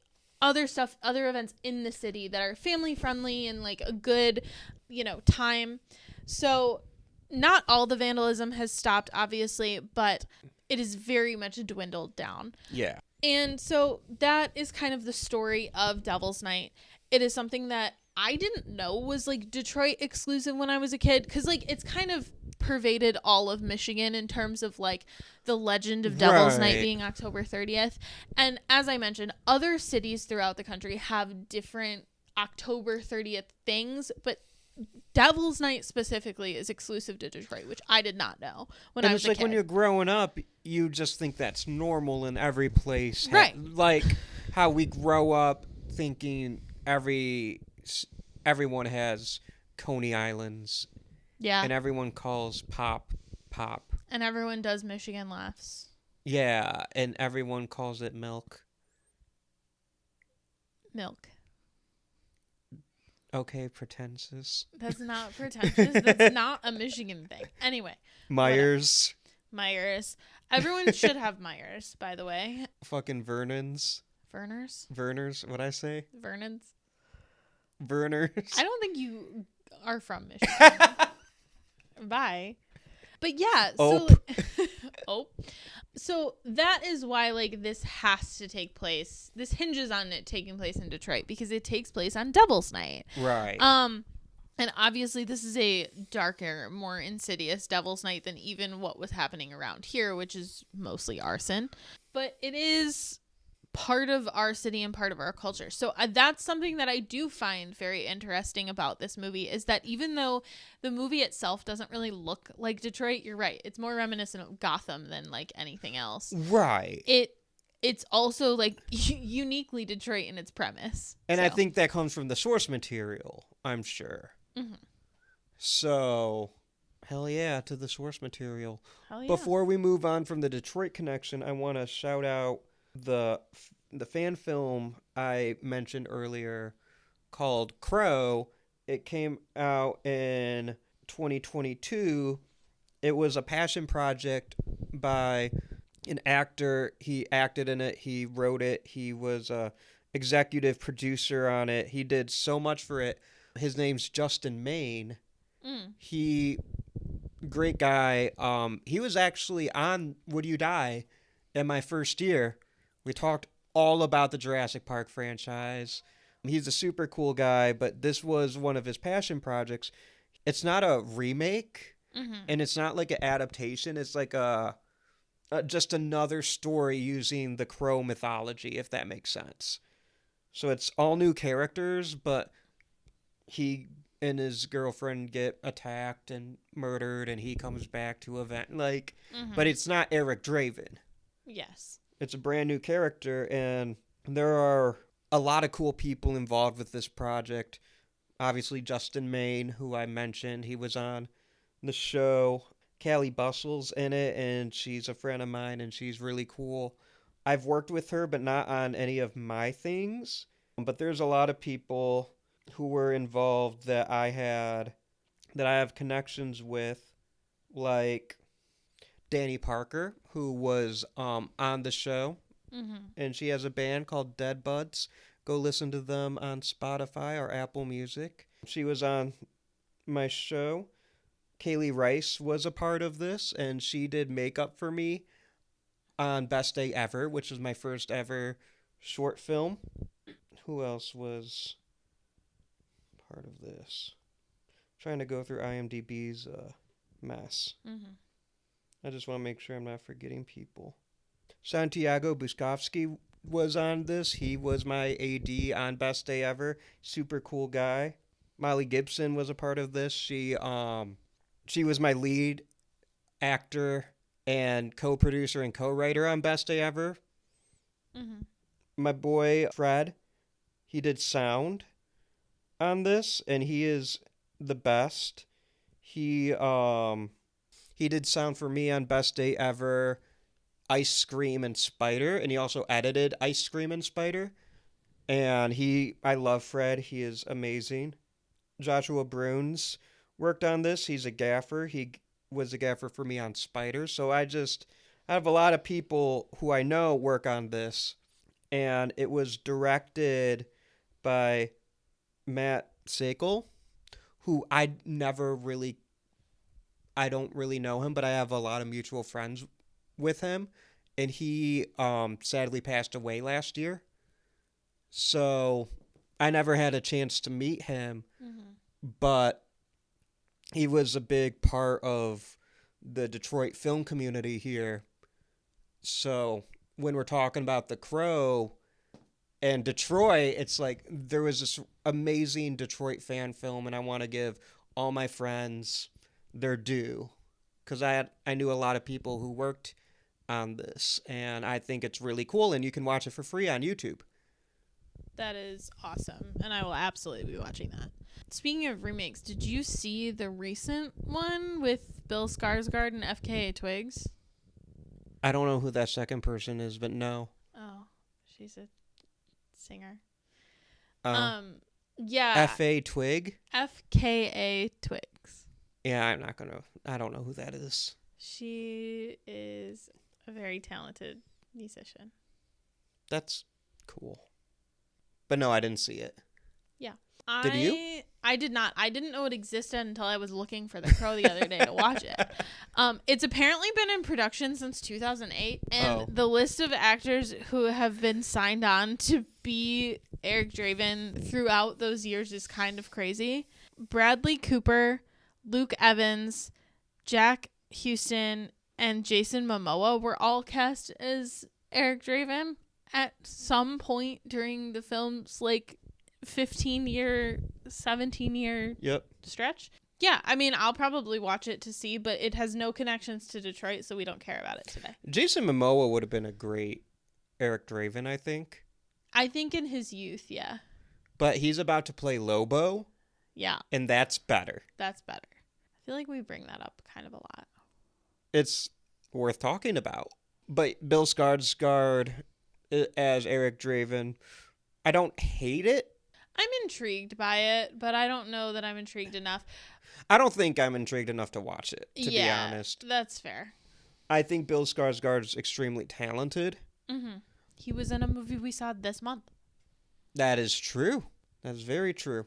other stuff, other events in the city that are family friendly and like a good, you know, time. So not all the vandalism has stopped, obviously, but it is very much dwindled down. Yeah. And so that is kind of the story of Devil's Night. It is something that I didn't know was like Detroit exclusive when I was a kid, because like it's kind of pervaded all of Michigan in terms of like the legend of Devil's Night being October 30th. And as I mentioned, other cities throughout the country have different October 30th things, but Devil's Night specifically is exclusive to Detroit, which I did not know when I was a kid. And it's like when you're growing up, you just think that's normal in every place. Right. Like how we grow up thinking everyone has Coney Islands. Yeah. And everyone calls pop. And everyone does Michigan laughs. Yeah, and everyone calls it milk. Okay, pretentious. That's not pretentious. That's not a Michigan thing. Anyway. Myers. Everyone should have Myers, by the way. Fucking Vernon's. Verners, what'd I say? Vernon's. Verners. I don't think you are from Michigan. Bye. But yeah, so so that is why like this has to take place. This hinges on it taking place in Detroit because it takes place on Devil's Night. Right. And obviously this is a darker, more insidious Devil's Night than even what was happening around here, which is mostly arson. But it is part of our city and part of our culture. So that's something that I do find very interesting about this movie, is that even though the movie itself doesn't really look like Detroit, you're right, it's more reminiscent of Gotham than like anything else. Right. It's also like uniquely Detroit in its premise. And I think that comes from the source material, I'm sure. Mm-hmm. So hell yeah to the source material. Hell yeah. Before we move on from the Detroit connection, I want to shout out the fan film I mentioned earlier called Crow. It came out in 2022. It was a passion project by an actor. He acted in it. He wrote it. He was a executive producer on it. He did so much for it. His name's Justin Main. He, great guy. He was actually on Would You Die in my first year. We talked all about the Jurassic Park franchise. He's a super cool guy, but this was one of his passion projects. It's not a remake, and it's not like an adaptation. It's like just another story using the Crow mythology, if that makes sense. So it's all new characters, but he and his girlfriend get attacked and murdered, and he comes back to but it's not Eric Draven. Yes. It's a brand new character, and there are a lot of cool people involved with this project. Obviously, Justin Main, who I mentioned, he was on the show. Callie Bustle's in it, and she's a friend of mine, and she's really cool. I've worked with her, but not on any of my things. But there's a lot of people who were involved that I have connections with, like Danny Parker, who was on the show, and she has a band called Dead Buds. Go listen to them on Spotify or Apple Music. She was on my show. Kaylee Rice was a part of this, and she did makeup for me on Best Day Ever, which was my first ever short film. Who else was part of this? Trying to go through IMDb's mess. I just want to make sure I'm not forgetting people. Santiago Buskovsky was on this. He was my AD on Best Day Ever. Super cool guy. Molly Gibson was a part of this. She was my lead actor and co-producer and co-writer on Best Day Ever. My boy Fred, he did sound on this, and he is the best. He did sound for me on Best Day Ever, Ice Scream, and Spider, and he also edited Ice Scream and Spider. And I love Fred. He is amazing. Joshua Bruns worked on this. He's a gaffer. He was a gaffer for me on Spider. So I have a lot of people who I know work on this. And it was directed by Matt Sakel, who I don't really know him, but I have a lot of mutual friends with him. And he sadly passed away last year. So I never had a chance to meet him, but he was a big part of the Detroit film community here. So when we're talking about The Crow and Detroit, it's like there was this amazing Detroit fan film, and I want to give all my friends their due, because I knew a lot of people who worked on this, and I think it's really cool, and you can watch it for free on YouTube. That is awesome, and I will absolutely be watching that. Speaking of remakes, did you see the recent one with Bill Skarsgård and FKA Twigs? I don't know who that second person is, but no. Oh, she's a singer. Yeah. F.A. Twig? FKA Twigs. Yeah, I don't know who that is. She is a very talented musician. That's cool. But no, I didn't see it. Yeah. Did you? I did not. I didn't know it existed until I was looking for The Crow the other day to watch it. It's apparently been in production since 2008, and the list of actors who have been signed on to be Eric Draven throughout those years is kind of crazy. Bradley Cooper, Luke Evans, Jack Houston, and Jason Momoa were all cast as Eric Draven at some point during the film's 15-year, 17-year stretch. Yeah, I mean, I'll probably watch it to see, but it has no connections to Detroit, so we don't care about it today. Jason Momoa would have been a great Eric Draven, I think. I think in his youth, yeah. But he's about to play Lobo. Yeah. And that's better. That's better. I feel like we bring that up kind of a lot. It's worth talking about. But Bill Skarsgård as Eric Draven, I don't hate it. I'm intrigued by it, but I don't know that I'm intrigued enough. I don't think I'm intrigued enough to watch it, to be Yeah, honest. that's fair. I think Bill Skarsgård is extremely talented. Mm-hmm. He was in a movie we saw this month. That is true. That is very true.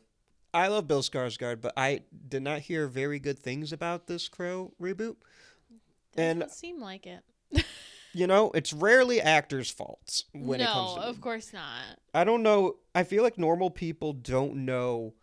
I love Bill Skarsgård, but I did not hear very good things about this Crow reboot. Doesn't seem like it. You know, it's rarely actors' faults when it comes to No, of course not. I don't know. I feel like normal people don't know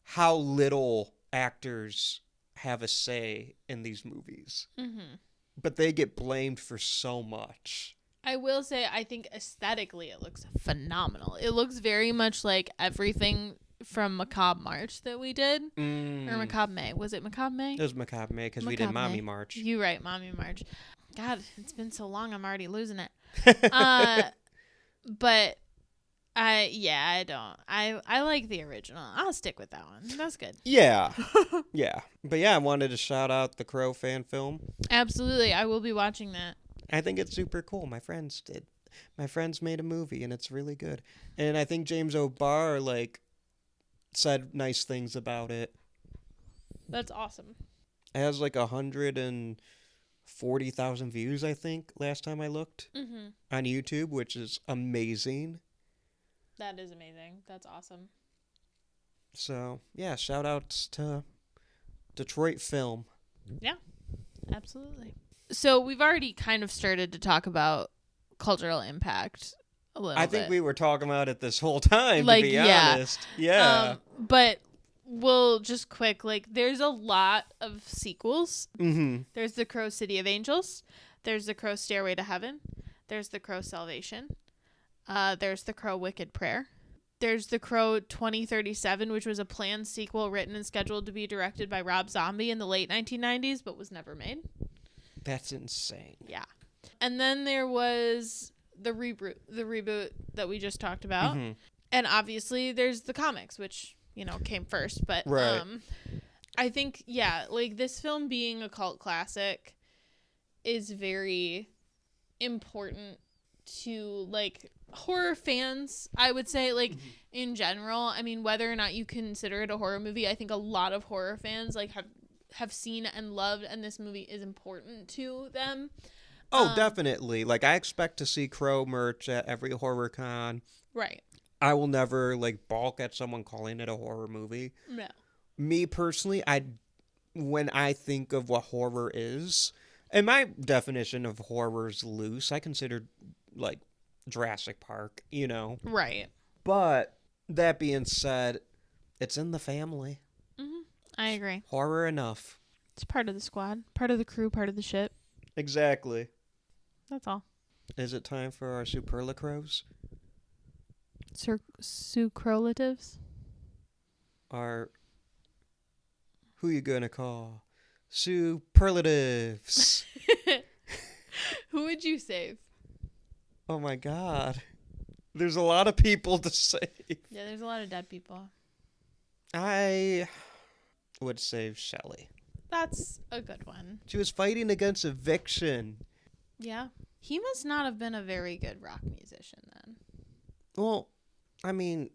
how little actors have a say in these movies. Mm-hmm. But they get blamed for so much. I will say, I think aesthetically it looks phenomenal. It looks very much like everything from Macabre March that we did. Or Macabre May. Was it Macabre May? It was Macabre May because we did Mommy March. You right, Mommy March. God, it's been so long, I'm already losing it. But I don't. I like the original. I'll stick with that one. That's good. Yeah. Yeah. But yeah, I wanted to shout out the Crow fan film. Absolutely. I will be watching that. I think it's super cool. My friends did. My friends made a movie and it's really good. And I think James O'Barr said nice things about it. That's awesome. It has 140,000 views, I think, last time I looked on YouTube, which is amazing. That is amazing. That's awesome. So, yeah, shout outs to Detroit Film. Yeah, absolutely. So we've already kind of started to talk about cultural impact a little bit. I think we were talking about it this whole time, to be honest. Yeah. But we'll just quick, there's a lot of sequels. Mm-hmm. There's The Crow City of Angels. There's The Crow Stairway to Heaven. There's The Crow Salvation. There's The Crow Wicked Prayer. There's The Crow 2037, which was a planned sequel written and scheduled to be directed by Rob Zombie in the late 1990s, but was never made. That's insane. Yeah. And then there was the reboot that we just talked about. Mm-hmm. And obviously there's the comics, which, came first. But right. I think, this film being a cult classic is very important to, horror fans, I would say, in general. I mean, whether or not you consider it a horror movie, I think a lot of horror fans, have seen and loved, and this movie is important to them. Oh, definitely. I expect to see Crow merch at every horror con. Right. I will never, balk at someone calling it a horror movie. No. Me, personally, when I think of what horror is, and my definition of horror is loose, I consider, Jurassic Park, Right. But, that being said, it's in the family. Mm-hmm. I agree. Horror enough. It's part of the squad, part of the crew, part of the ship. Exactly. That's all. Is it time for our superlatives? Superlatives? Who you gonna call? Superlatives. Who would you save? Oh my god. There's a lot of people to save. Yeah, there's a lot of dead people. I would save Shelley. That's a good one. She was fighting against eviction. Yeah. He must not have been a very good rock musician then. Well, I mean,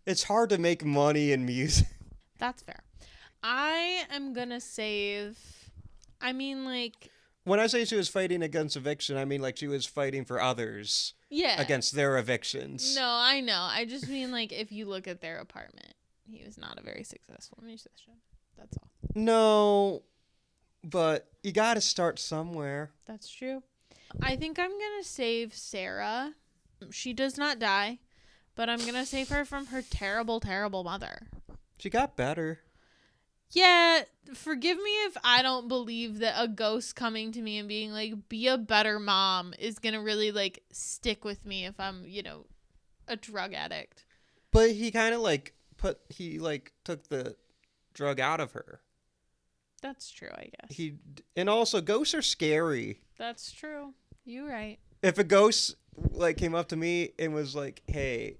it's hard to make money in music. That's fair. I am gonna save... When I say she was fighting against eviction, I mean she was fighting for others. Yeah. Against their evictions. No, I know. I just mean if you look at their apartment, he was not a very successful musician. That's all. No, but you gotta start somewhere. That's true. I think I'm gonna save Sarah. She does not die, but I'm gonna save her from her terrible, terrible mother. She got better. Yeah, forgive me if I don't believe that a ghost coming to me and being be a better mom is gonna really stick with me if I'm, a drug addict. But he kind of took the drug out of her. That's true, I guess. And also ghosts are scary. That's true. You're right. If a ghost came up to me and was "Hey,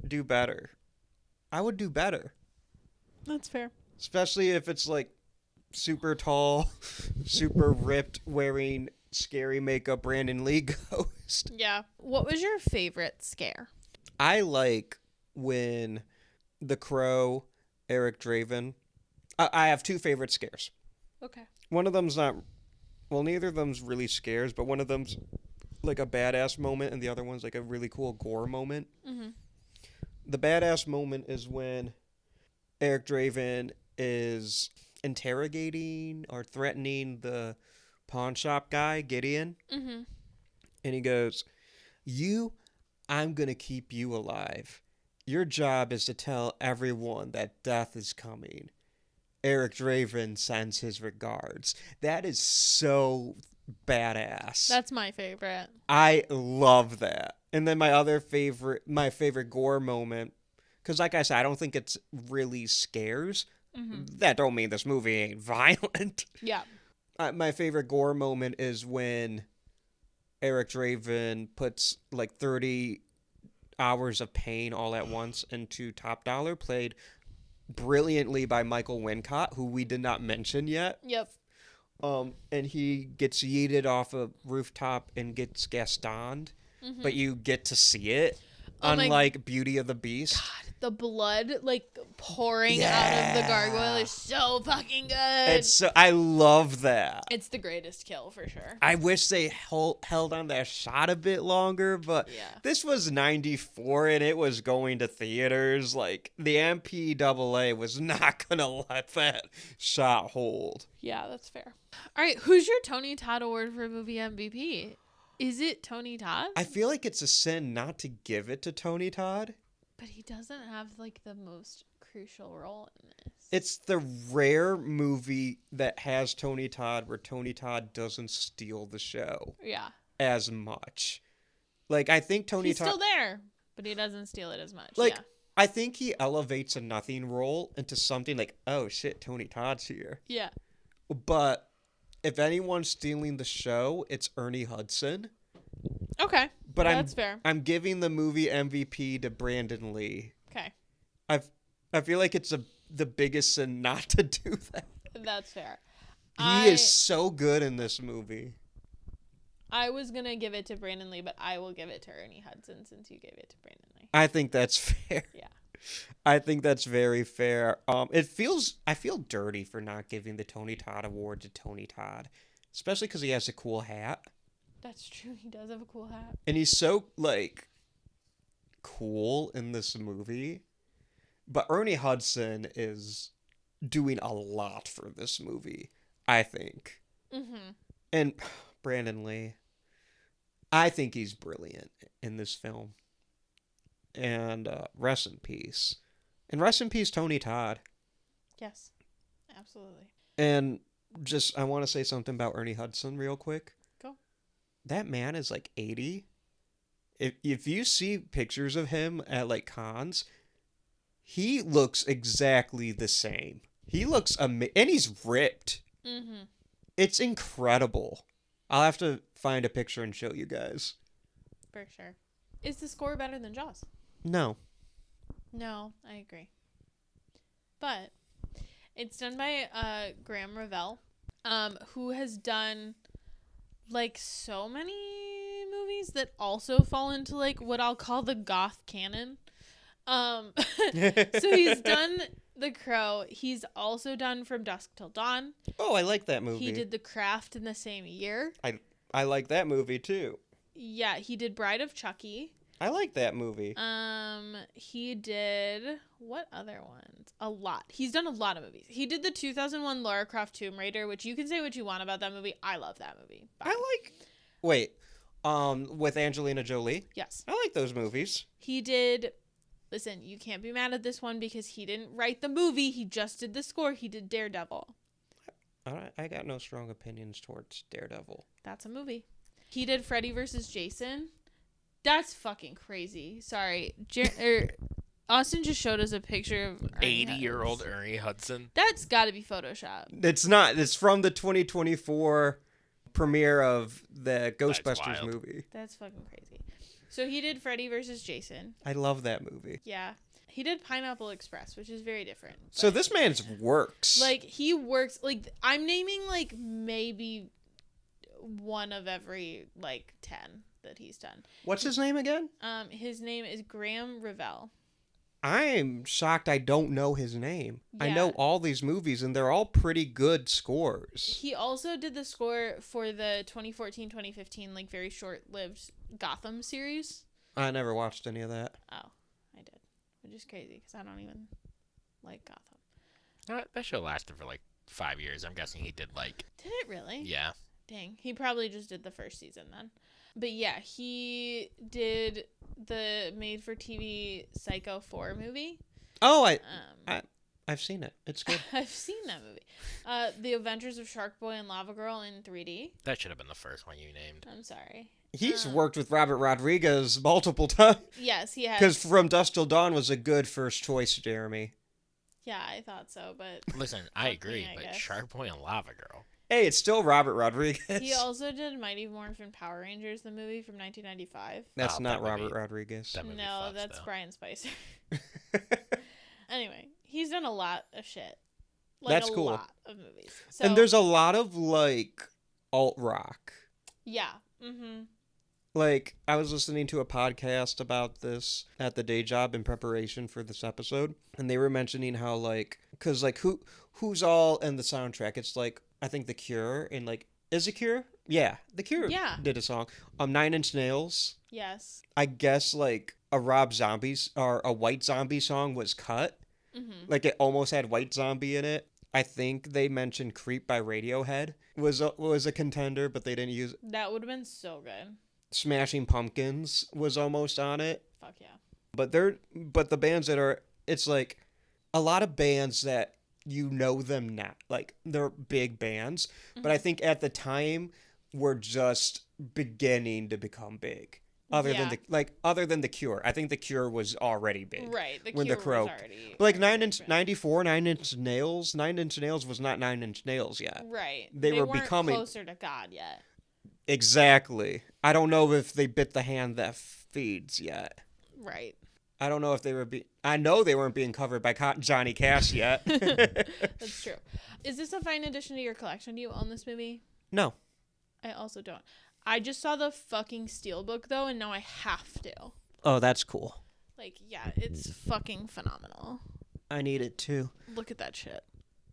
do better," I would do better. That's fair. Especially if it's super tall, super ripped, wearing scary makeup Brandon Lee ghost. Yeah. What was your favorite scare? I like when the Crow, Eric Draven, I have two favorite scares. Okay. One of them's not. Well, neither of them's really scares, but one of them's like a badass moment, and the other one's like a really cool gore moment. Mm-hmm. The badass moment is when Eric Draven is interrogating or threatening the pawn shop guy, Gideon. Mm-hmm. And he goes, I'm going to keep you alive. Your job is to tell everyone that death is coming. Eric Draven sends his regards. That is so badass. That's my favorite. I love that. And then my favorite gore moment, because like I said, I don't think it's really scares. Mm-hmm. That don't mean this movie ain't violent. Yeah. My favorite gore moment is when Eric Draven puts like 30 hours of pain all at once into Top Dollar, played brilliantly by Michael Wincott, who we did not mention yet. Yep. And he gets yeeted off a rooftop and gets Gastoned, but you get to see it, unlike Beauty of the Beast. God, the blood like pouring out of the gargoyle is so fucking good. I love that. It's the greatest kill for sure. I wish they held on that shot a bit longer, but this was 94 and it was going to theaters. Like, the MPAA was not going to let that shot hold. Yeah, that's fair. All right, who's your Tony Todd Award for movie MVP? Is it Tony Todd? I feel like it's a sin not to give it to Tony Todd. But he doesn't have like the most crucial role in this. It's the rare movie that has Tony Todd where Tony Todd doesn't steal the show. Yeah. As much. Like, I think He's still there, but he doesn't steal it as much. Like, yeah. I think he elevates a nothing role into something like, oh shit, Tony Todd's here. Yeah. But if anyone's stealing the show, it's Ernie Hudson. Okay. But that's fair. I'm giving the movie MVP to Brandon Lee. Okay. I feel like it's the biggest sin not to do that. That's fair. He is so good in this movie. I was going to give it to Brandon Lee, but I will give it to Ernie Hudson since you gave it to Brandon Lee. I think that's fair. Yeah. I think that's very fair. I feel dirty for not giving the Tony Todd Award to Tony Todd, especially because he has a cool hat. That's true. He does have a cool hat. And he's so, like, cool in this movie. But Ernie Hudson is doing a lot for this movie, I think. Mm-hmm. And Brandon Lee, I think he's brilliant in this film. And rest in peace. And rest in peace, Tony Todd. Yes, absolutely. And just, I want to say something about Ernie Hudson real quick. Go. That man is like 80. If you see pictures of him at like cons, he looks exactly the same. He looks and he's ripped. Mm-hmm. It's incredible. I'll have to find a picture and show you guys. For sure. Is the score better than Jaws? No. No, I agree. But it's done by Graham Revell, who has done like so many movies that also fall into like what I'll call the goth canon. So he's done The Crow. He's also done From Dusk Till Dawn. Oh, I like that movie. He did The Craft in the same year. I like that movie too. Yeah, he did Bride of Chucky. I like that movie. He did what other ones? A lot. He's done a lot of movies. He did the 2001 Lara Croft Tomb Raider, which you can say what you want about that movie. I love that movie. Bye. With Angelina Jolie. Yes. I like those movies. He did. Listen, you can't be mad at this one because he didn't write the movie. He just did the score. He did Daredevil. I got no strong opinions towards Daredevil. That's a movie. He did Freddy vs. Jason. That's fucking crazy. Sorry. Austin just showed us a picture of 80-year-old Ernie Hudson. That's got to be Photoshop. It's not. It's from the 2024 premiere of the Ghostbusters movie. That's fucking crazy. So he did Freddy vs. Jason. I love that movie. Yeah. He did Pineapple Express, which is very different. So this man's works. Like, he works. Like, I'm naming, like, maybe one of every, like, 10 that he's done. What's his name again? His name is Graham Revell. I'm shocked I don't know his name. I know Yeah. all these movies, and they're all pretty good scores. He also did the score for the 2014-2015, like, very short-lived Gotham series. I never watched any of that. Oh, I did. Which is crazy, because I don't even like Gotham. That show lasted for like 5 years. I'm guessing he did like, Did it really? yeah. Dang. He probably just did the first season then. But yeah, he did the made-for-TV Psycho 4 movie. Oh, Um, I've seen it. It's good. I've seen that movie. The Adventures of Shark Boy and Lava Girl in 3D. That should have been the first one you named. I'm sorry. He's worked with Robert Rodriguez multiple times. Yes, he has. Because From Dusk Till Dawn was a good first choice, Jeremy. Yeah, I thought so, but Listen, I Fuck me, agree, I but guess. Shark Boy and Lava Girl. Hey, it's still Robert Rodriguez. he also did Mighty Morphin Power Rangers, the movie from 1995. That's Oh, not that movie- Robert Rodriguez. That movie No, fucks, that's though. Brian Spicer. Anyway, he's done a lot of shit. Like, That's a cool. lot of movies. So, And there's a lot of, like, alt rock. yeah. Mm-hmm. Like, I was listening to a podcast about this at the day job in preparation for this episode, and they were mentioning how, like, because, like, who's all in the soundtrack? It's, like, I think The Cure, and, like, is it Cure? Yeah, The Cure Yeah. did a song. 9 Inch Nails. Yes. I guess, like, a Rob Zombies, or a White Zombie song was cut. Mm-hmm. Like, it almost had White Zombie in it. I think they mentioned Creep by Radiohead was a contender, but they didn't use it. That would have been so good. Smashing Pumpkins was almost on it. Fuck yeah. But the bands that are, it's like a lot of bands that you know them now, like they're big bands, but I think at the time were just beginning to become big. Other Yeah. than the Cure, I think the Cure was already big. Right. The when Cure the Crow, was already... but like already 94, 9 Inch Nails, 9 Inch Nails was not 9 Inch Nails yet. Right. They were weren't becoming- closer to God yet. Exactly. I don't know if they bit the hand that feeds yet. Right. I don't know if they were I know they weren't being covered by Johnny Cash yet. That's true. Is this a fine addition to your collection? Do you own this movie? No. I also don't. I just saw the fucking Steelbook, though, and now I have to. Oh, that's cool. Like, yeah, it's fucking phenomenal. I need it too. Look at that shit.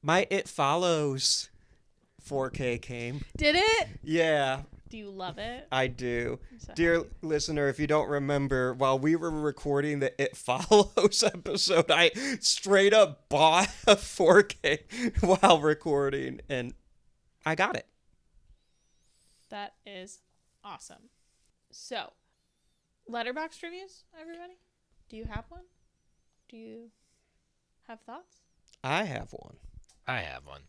My It Follows 4K came. Did it? Yeah, Do you love it? I do. I'm so Dear happy. listener, if you don't remember, while we were recording the It Follows episode, I straight up bought a 4K while recording, and I got it. That is awesome. So, Letterboxd reviews, everybody? Do you have one? Do you have thoughts? I have one. I have one.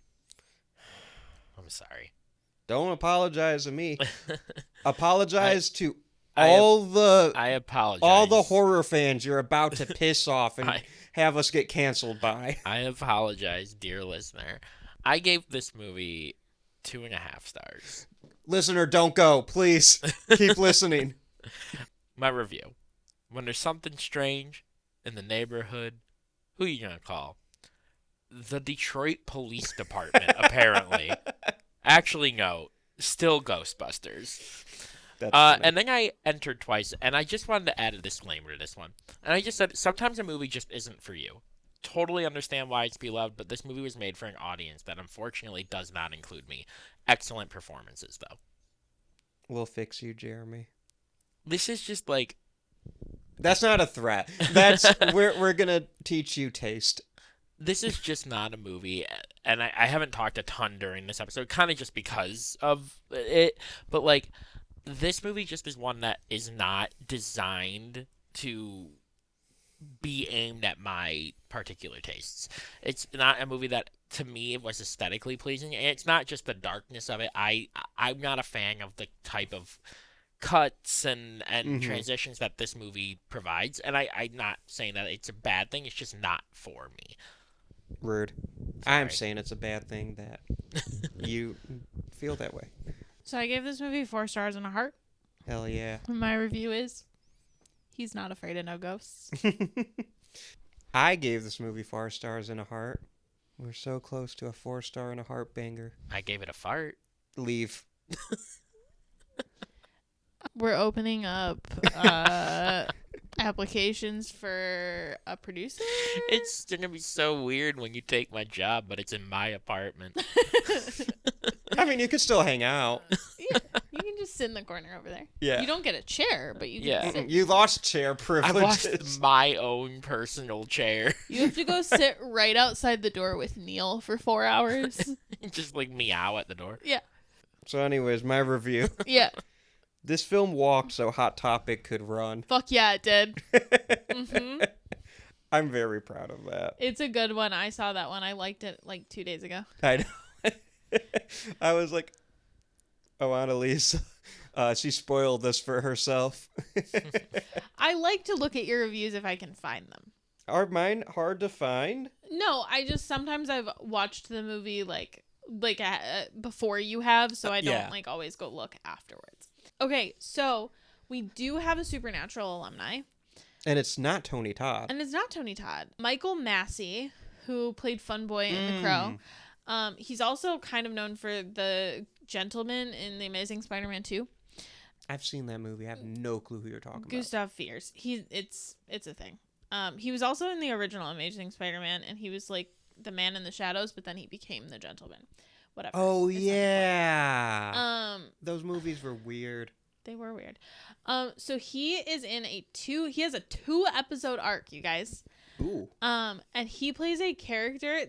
I'm sorry. Don't apologize to me. Apologize to I all the apologize. all the horror fans you're about to piss off and I- have us get canceled by. I apologize, dear listener. I gave this movie 2.5 stars. Listener, don't go. Please keep listening. My review. When there's something strange in the neighborhood, who you gonna call? The Detroit Police Department, apparently. Actually, no. Still Ghostbusters. That's funny. And then I entered twice, and I just wanted to add a disclaimer to this one. And I just said, sometimes a movie just isn't for you. Totally understand why it's beloved, but this movie was made for an audience that unfortunately does not include me. Excellent performances, though. We'll fix you, Jeremy. This is just like, That's not a threat. That's we're gonna teach you taste. this is just not a movie, and I haven't talked a ton during this episode, kind of just because of it, but like, this movie just is one that is not designed to be aimed at my particular tastes. It's not a movie that, to me, was aesthetically pleasing, and it's not just the darkness of it. I'm not a fan of the type of cuts and transitions that this movie provides, and I'm not saying that it's a bad thing, it's just not for me. Rude. Sorry. I'm saying it's a bad thing that you feel that way. So I gave this movie 4 stars and a heart. Hell yeah. My review is, he's not afraid of no ghosts. I gave this movie 4 stars and a heart. We're so close to a 4-star and a heart banger. I gave it a fart. Leave. We're opening up applications for a producer. It's gonna be so weird when you take my job, but it's in my apartment. I mean, you could still hang out. Yeah, you can just sit in the corner over there. Yeah. You don't get a chair, but you can Yeah. sit. You lost chair I privileges. lost my own personal chair. You have to go sit right outside the door with Neil for 4 hours. Just like meow at the door. Yeah. So, anyways, my review. Yeah. This film walked so Hot Topic could run. Fuck yeah, it did. Mm-hmm. I'm very proud of that. It's a good one. I saw that one. I liked it like 2 days ago. I know. I was like, oh, Anneliese, she spoiled this for herself. I like to look at your reviews if I can find them. Are mine hard to find? No, I just sometimes I've watched the movie like before you have, so I don't Yeah. like always go look afterwards. Okay, so we do have a Supernatural alumni, And it's not Tony Todd. and it's not Tony Todd. Michael Massey, who played Fun Boy in The Crow. He's also kind of known for the gentleman in The Amazing Spider-Man 2. I've seen that movie. I have no clue who you're talking about. Gustav Fiers. It's a thing. He was also in the original Amazing Spider-Man, and he was like the man in the shadows, but then he became the gentleman. Whatever. Oh, It's not the point. yeah. Those movies were weird. They were weird. So he is in he has a 2-episode arc, you guys. Ooh. And he plays a character.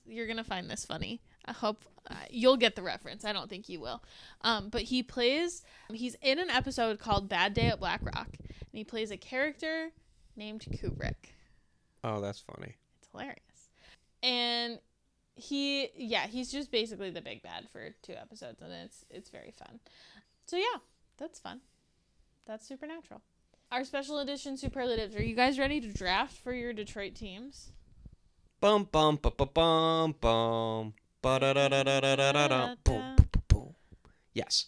You're going to find this funny. I hope you'll get the reference. I don't think you will. But he's in an episode called Bad Day at Black Rock, and he plays a character named Kubrick. Oh, that's funny. It's hilarious. And he's just basically the big bad for 2 episodes, and it's very fun. So yeah, that's fun. That's Supernatural. Our special edition superlatives. Are you guys ready to draft for your Detroit teams? Bum bum ba ba bum bum ba da da da da da da da da boom boom boom. Yes.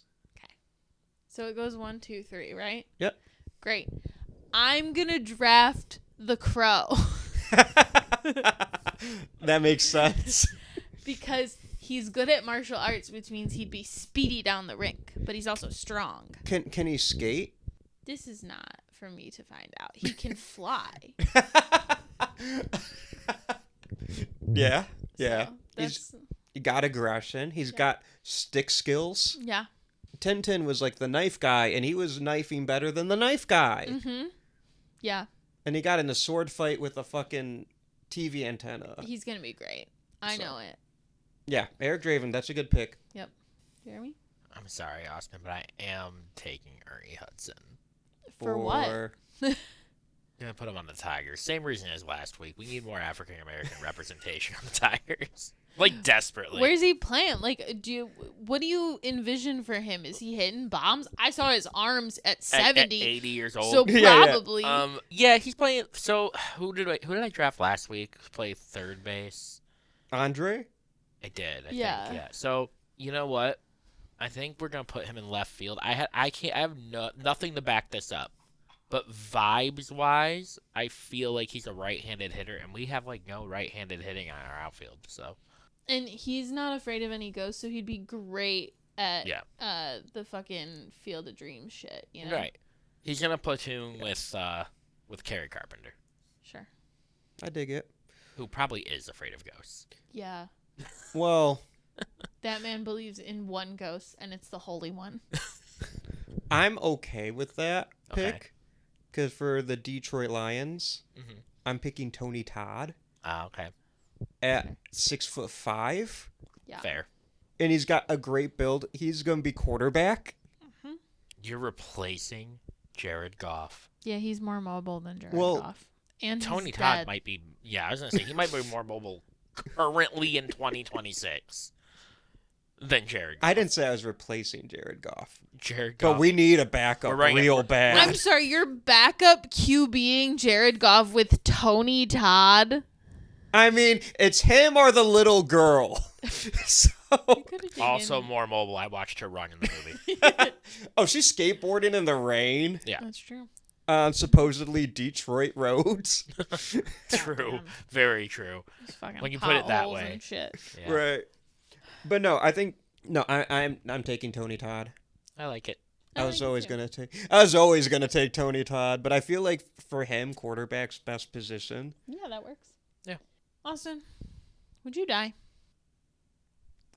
So it goes 1, 2, 3, right? Yep. Great. I'm gonna draft the Crow That makes sense. because he's good at martial arts, which means he'd be speedy down the rink, but he's also strong. Can he skate? This is not for me to find out. He can fly. Yeah. So He got aggression. He's got stick skills. yeah. Tintin was like the knife guy, and he was knifing better than the knife guy. Mm-hmm. Yeah. And he got in a sword fight with a fucking TV antenna. He's gonna be great. I know it. Yeah, Eric Draven, that's a good pick. Yep. Jeremy? I'm sorry, Austin, but I am taking Ernie Hudson. For what? I'm gonna put him on the Tigers. Same reason as last week. We need more African American representation on the Tigers. Like, desperately. Where's he playing? Like, what do you envision for him? Is he hitting bombs? I saw his arms at 70. At 80 years old. So Yeah. probably. Yeah, he's playing. So who did I draft last week? Play third base. Andre? I did. I Yeah. think. Yeah. So you know what? I think we're gonna put him in left field. I have nothing to back this up, but vibes wise, I feel like he's a right-handed hitter, and we have like no right-handed hitting on our outfield. So. And he's not afraid of any ghosts, so he'd be great at the fucking Field of Dreams shit, you know? Right. He's gonna platoon with Kerry Carpenter, Sure. I dig it. who probably is afraid of ghosts. Yeah. Well, That man believes in one ghost, and it's the Holy One. I'm okay with that Okay. pick. Because for the Detroit Lions, Mhm. I'm picking Tony Todd Okay. at 6'5", Yeah. Fair. and he's got a great build. He's going to be quarterback. You're replacing Jared Goff. Yeah, he's more mobile than Jared Well, Goff. And Tony he's Todd dead. might be. Yeah, I was gonna say he might be more mobile currently in 2026 than Jared Goff. I didn't say I was replacing Jared Goff. Jared Goff. But we need a backup We're running it- real we're- bad. I'm sorry, your backup QBing Jared Goff with Tony Todd? I mean, it's him or the little girl. So, Also more mobile. I watched her run in the movie. oh, she's skateboarding in the rain Yeah, That's true. on supposedly Detroit roads. true. Very true. It's fucking When you put it that potholes way. and shit. Yeah. Right. But no, I think I'm taking Tony Todd. I like it. I I was like it always too. gonna take Tony Todd, but I feel like for him, quarterback's best position. Yeah, that works. Yeah. Austin, would you die?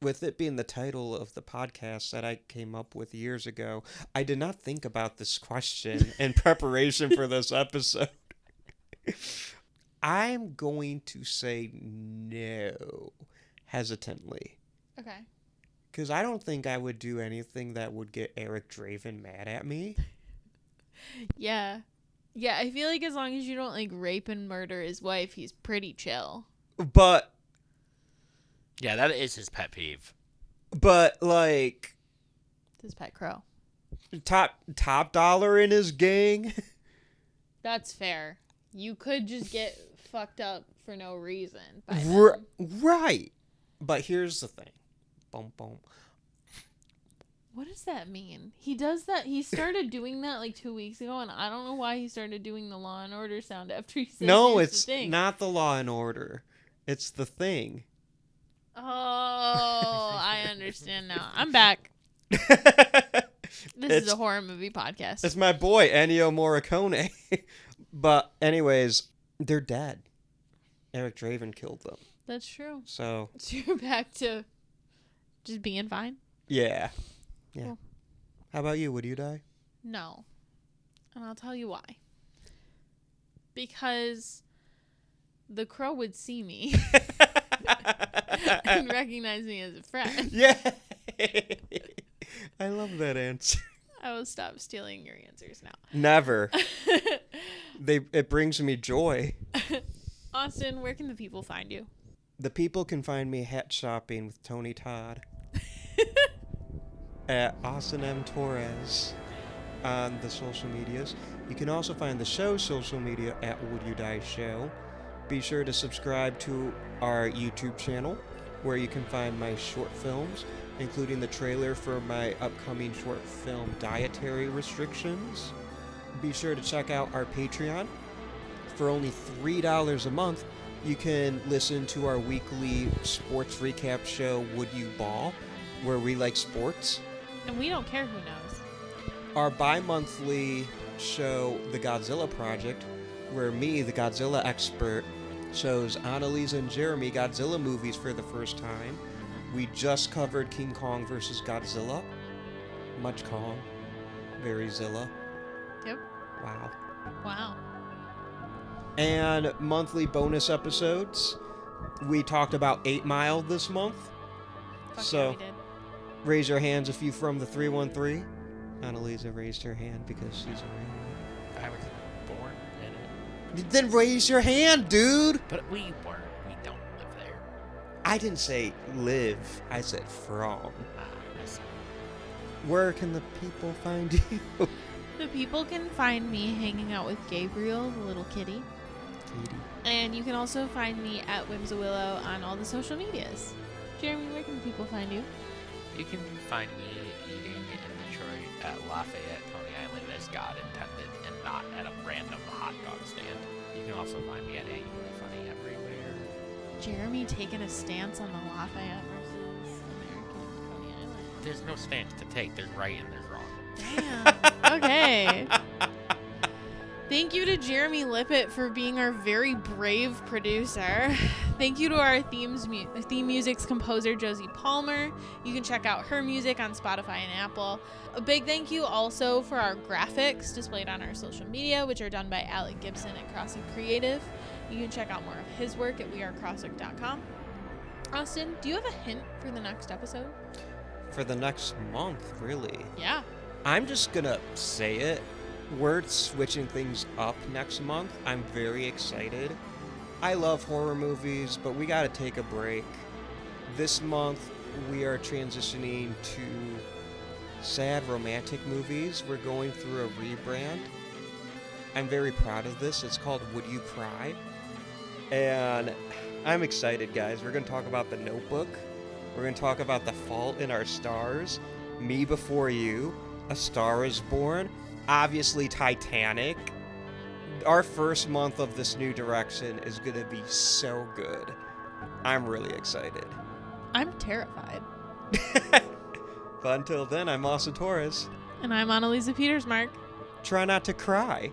With it being the title of the podcast that I came up with years ago, I did not think about this question in preparation for this episode. I'm going to say no, hesitantly. Okay. Because I don't think I would do anything that would get Eric Draven mad at me. Yeah. Yeah, I feel like as long as you don't like rape and murder his wife, he's pretty chill. But Yeah, that is his pet peeve. like His pet crow. top dollar in his gang. That's fair. You could just get fucked up for no reason. By Right. But here's the thing. Boom, boom. What does that mean? He does that. He started doing that like 2 weeks ago, and I don't know why he started doing the Law and Order sound after he said No, "Here's it's the thing." not the Law and Order. It's the Thing. Oh, I understand now. I'm back. This is a horror movie podcast. It's my boy Ennio Morricone. But anyways, they're dead. Eric Draven killed them. That's true. So So you're back to just being fine? yeah. Cool. How about you? Would you die? No. And I'll tell you why. Because the crow would see me and recognize me as a friend. Yeah. I love that answer. I will stop stealing your answers now. Never. It brings me joy. Austin, where can the people find you? The people can find me hat shopping with Tony Todd at Austin M. Torres on the social medias. You can also find the show's social media at Would You Die Show. Be sure to subscribe to our YouTube channel, where you can find my short films, including the trailer for my upcoming short film Dietary Restrictions. Be sure to check out our Patreon. For only $3 a month, you can listen to our weekly sports recap show, Would You Ball, where we like sports. And we don't care who knows. Our bi-monthly show, The Godzilla Project, where me, the Godzilla expert, shows Anneliese and Jeremy Godzilla movies for the first time. We just covered King Kong vs. Godzilla. Much Kong. Very Zilla. Yep. Wow. Wow. And monthly bonus episodes. We talked about 8 Mile this month. Fuck So- yeah, we did. Raise your hands if you from the 313. Annalisa raised her hand because she's a I was born in it. random. Then raise your hand, dude! But we weren't. We don't live there. I didn't say live, I said from. I see. Where can the people find you? The people can find me hanging out with Gabriel, the little kitty. Katie. And you can also find me at Whimsawillow on all the social medias. Jeremy, where can people find you? You can find me eating in Detroit at Lafayette, Coney Island, as God intended, and not at a random hot dog stand. You can also find me at Annually Funny everywhere. Jeremy taking a stance on the Lafayette versus American Coney Island. There's no stance to take. There's right and there's wrong. Damn. Okay. Thank you to Jeremy Lippitt for being our very brave producer. Thank you to our theme music's composer, Josie Palmer. You can check out her music on Spotify and Apple. A big thank you also for our graphics displayed on our social media, which are done by Alec Gibson at Crosshook Creative. You can check out more of his work at wearecrosshook.com. Austin, do you have a hint for the next episode? For the next month, really. Yeah. I'm just gonna say it. We're switching things up next month. I'm very excited. I love horror movies, but we gotta take a break. This month, we are transitioning to sad romantic movies. We're going through a rebrand. I'm very proud of this. It's called Would You Cry? And I'm excited, guys. We're gonna talk about The Notebook. We're gonna talk about The Fault in Our Stars, Me Before You, A Star Is Born, obviously Titanic. Our first month of this new direction is gonna be so good. I'm really excited. I'm terrified. But until then, I'm Austin Torres. And I'm Anneliese Petersmark. Try not to cry.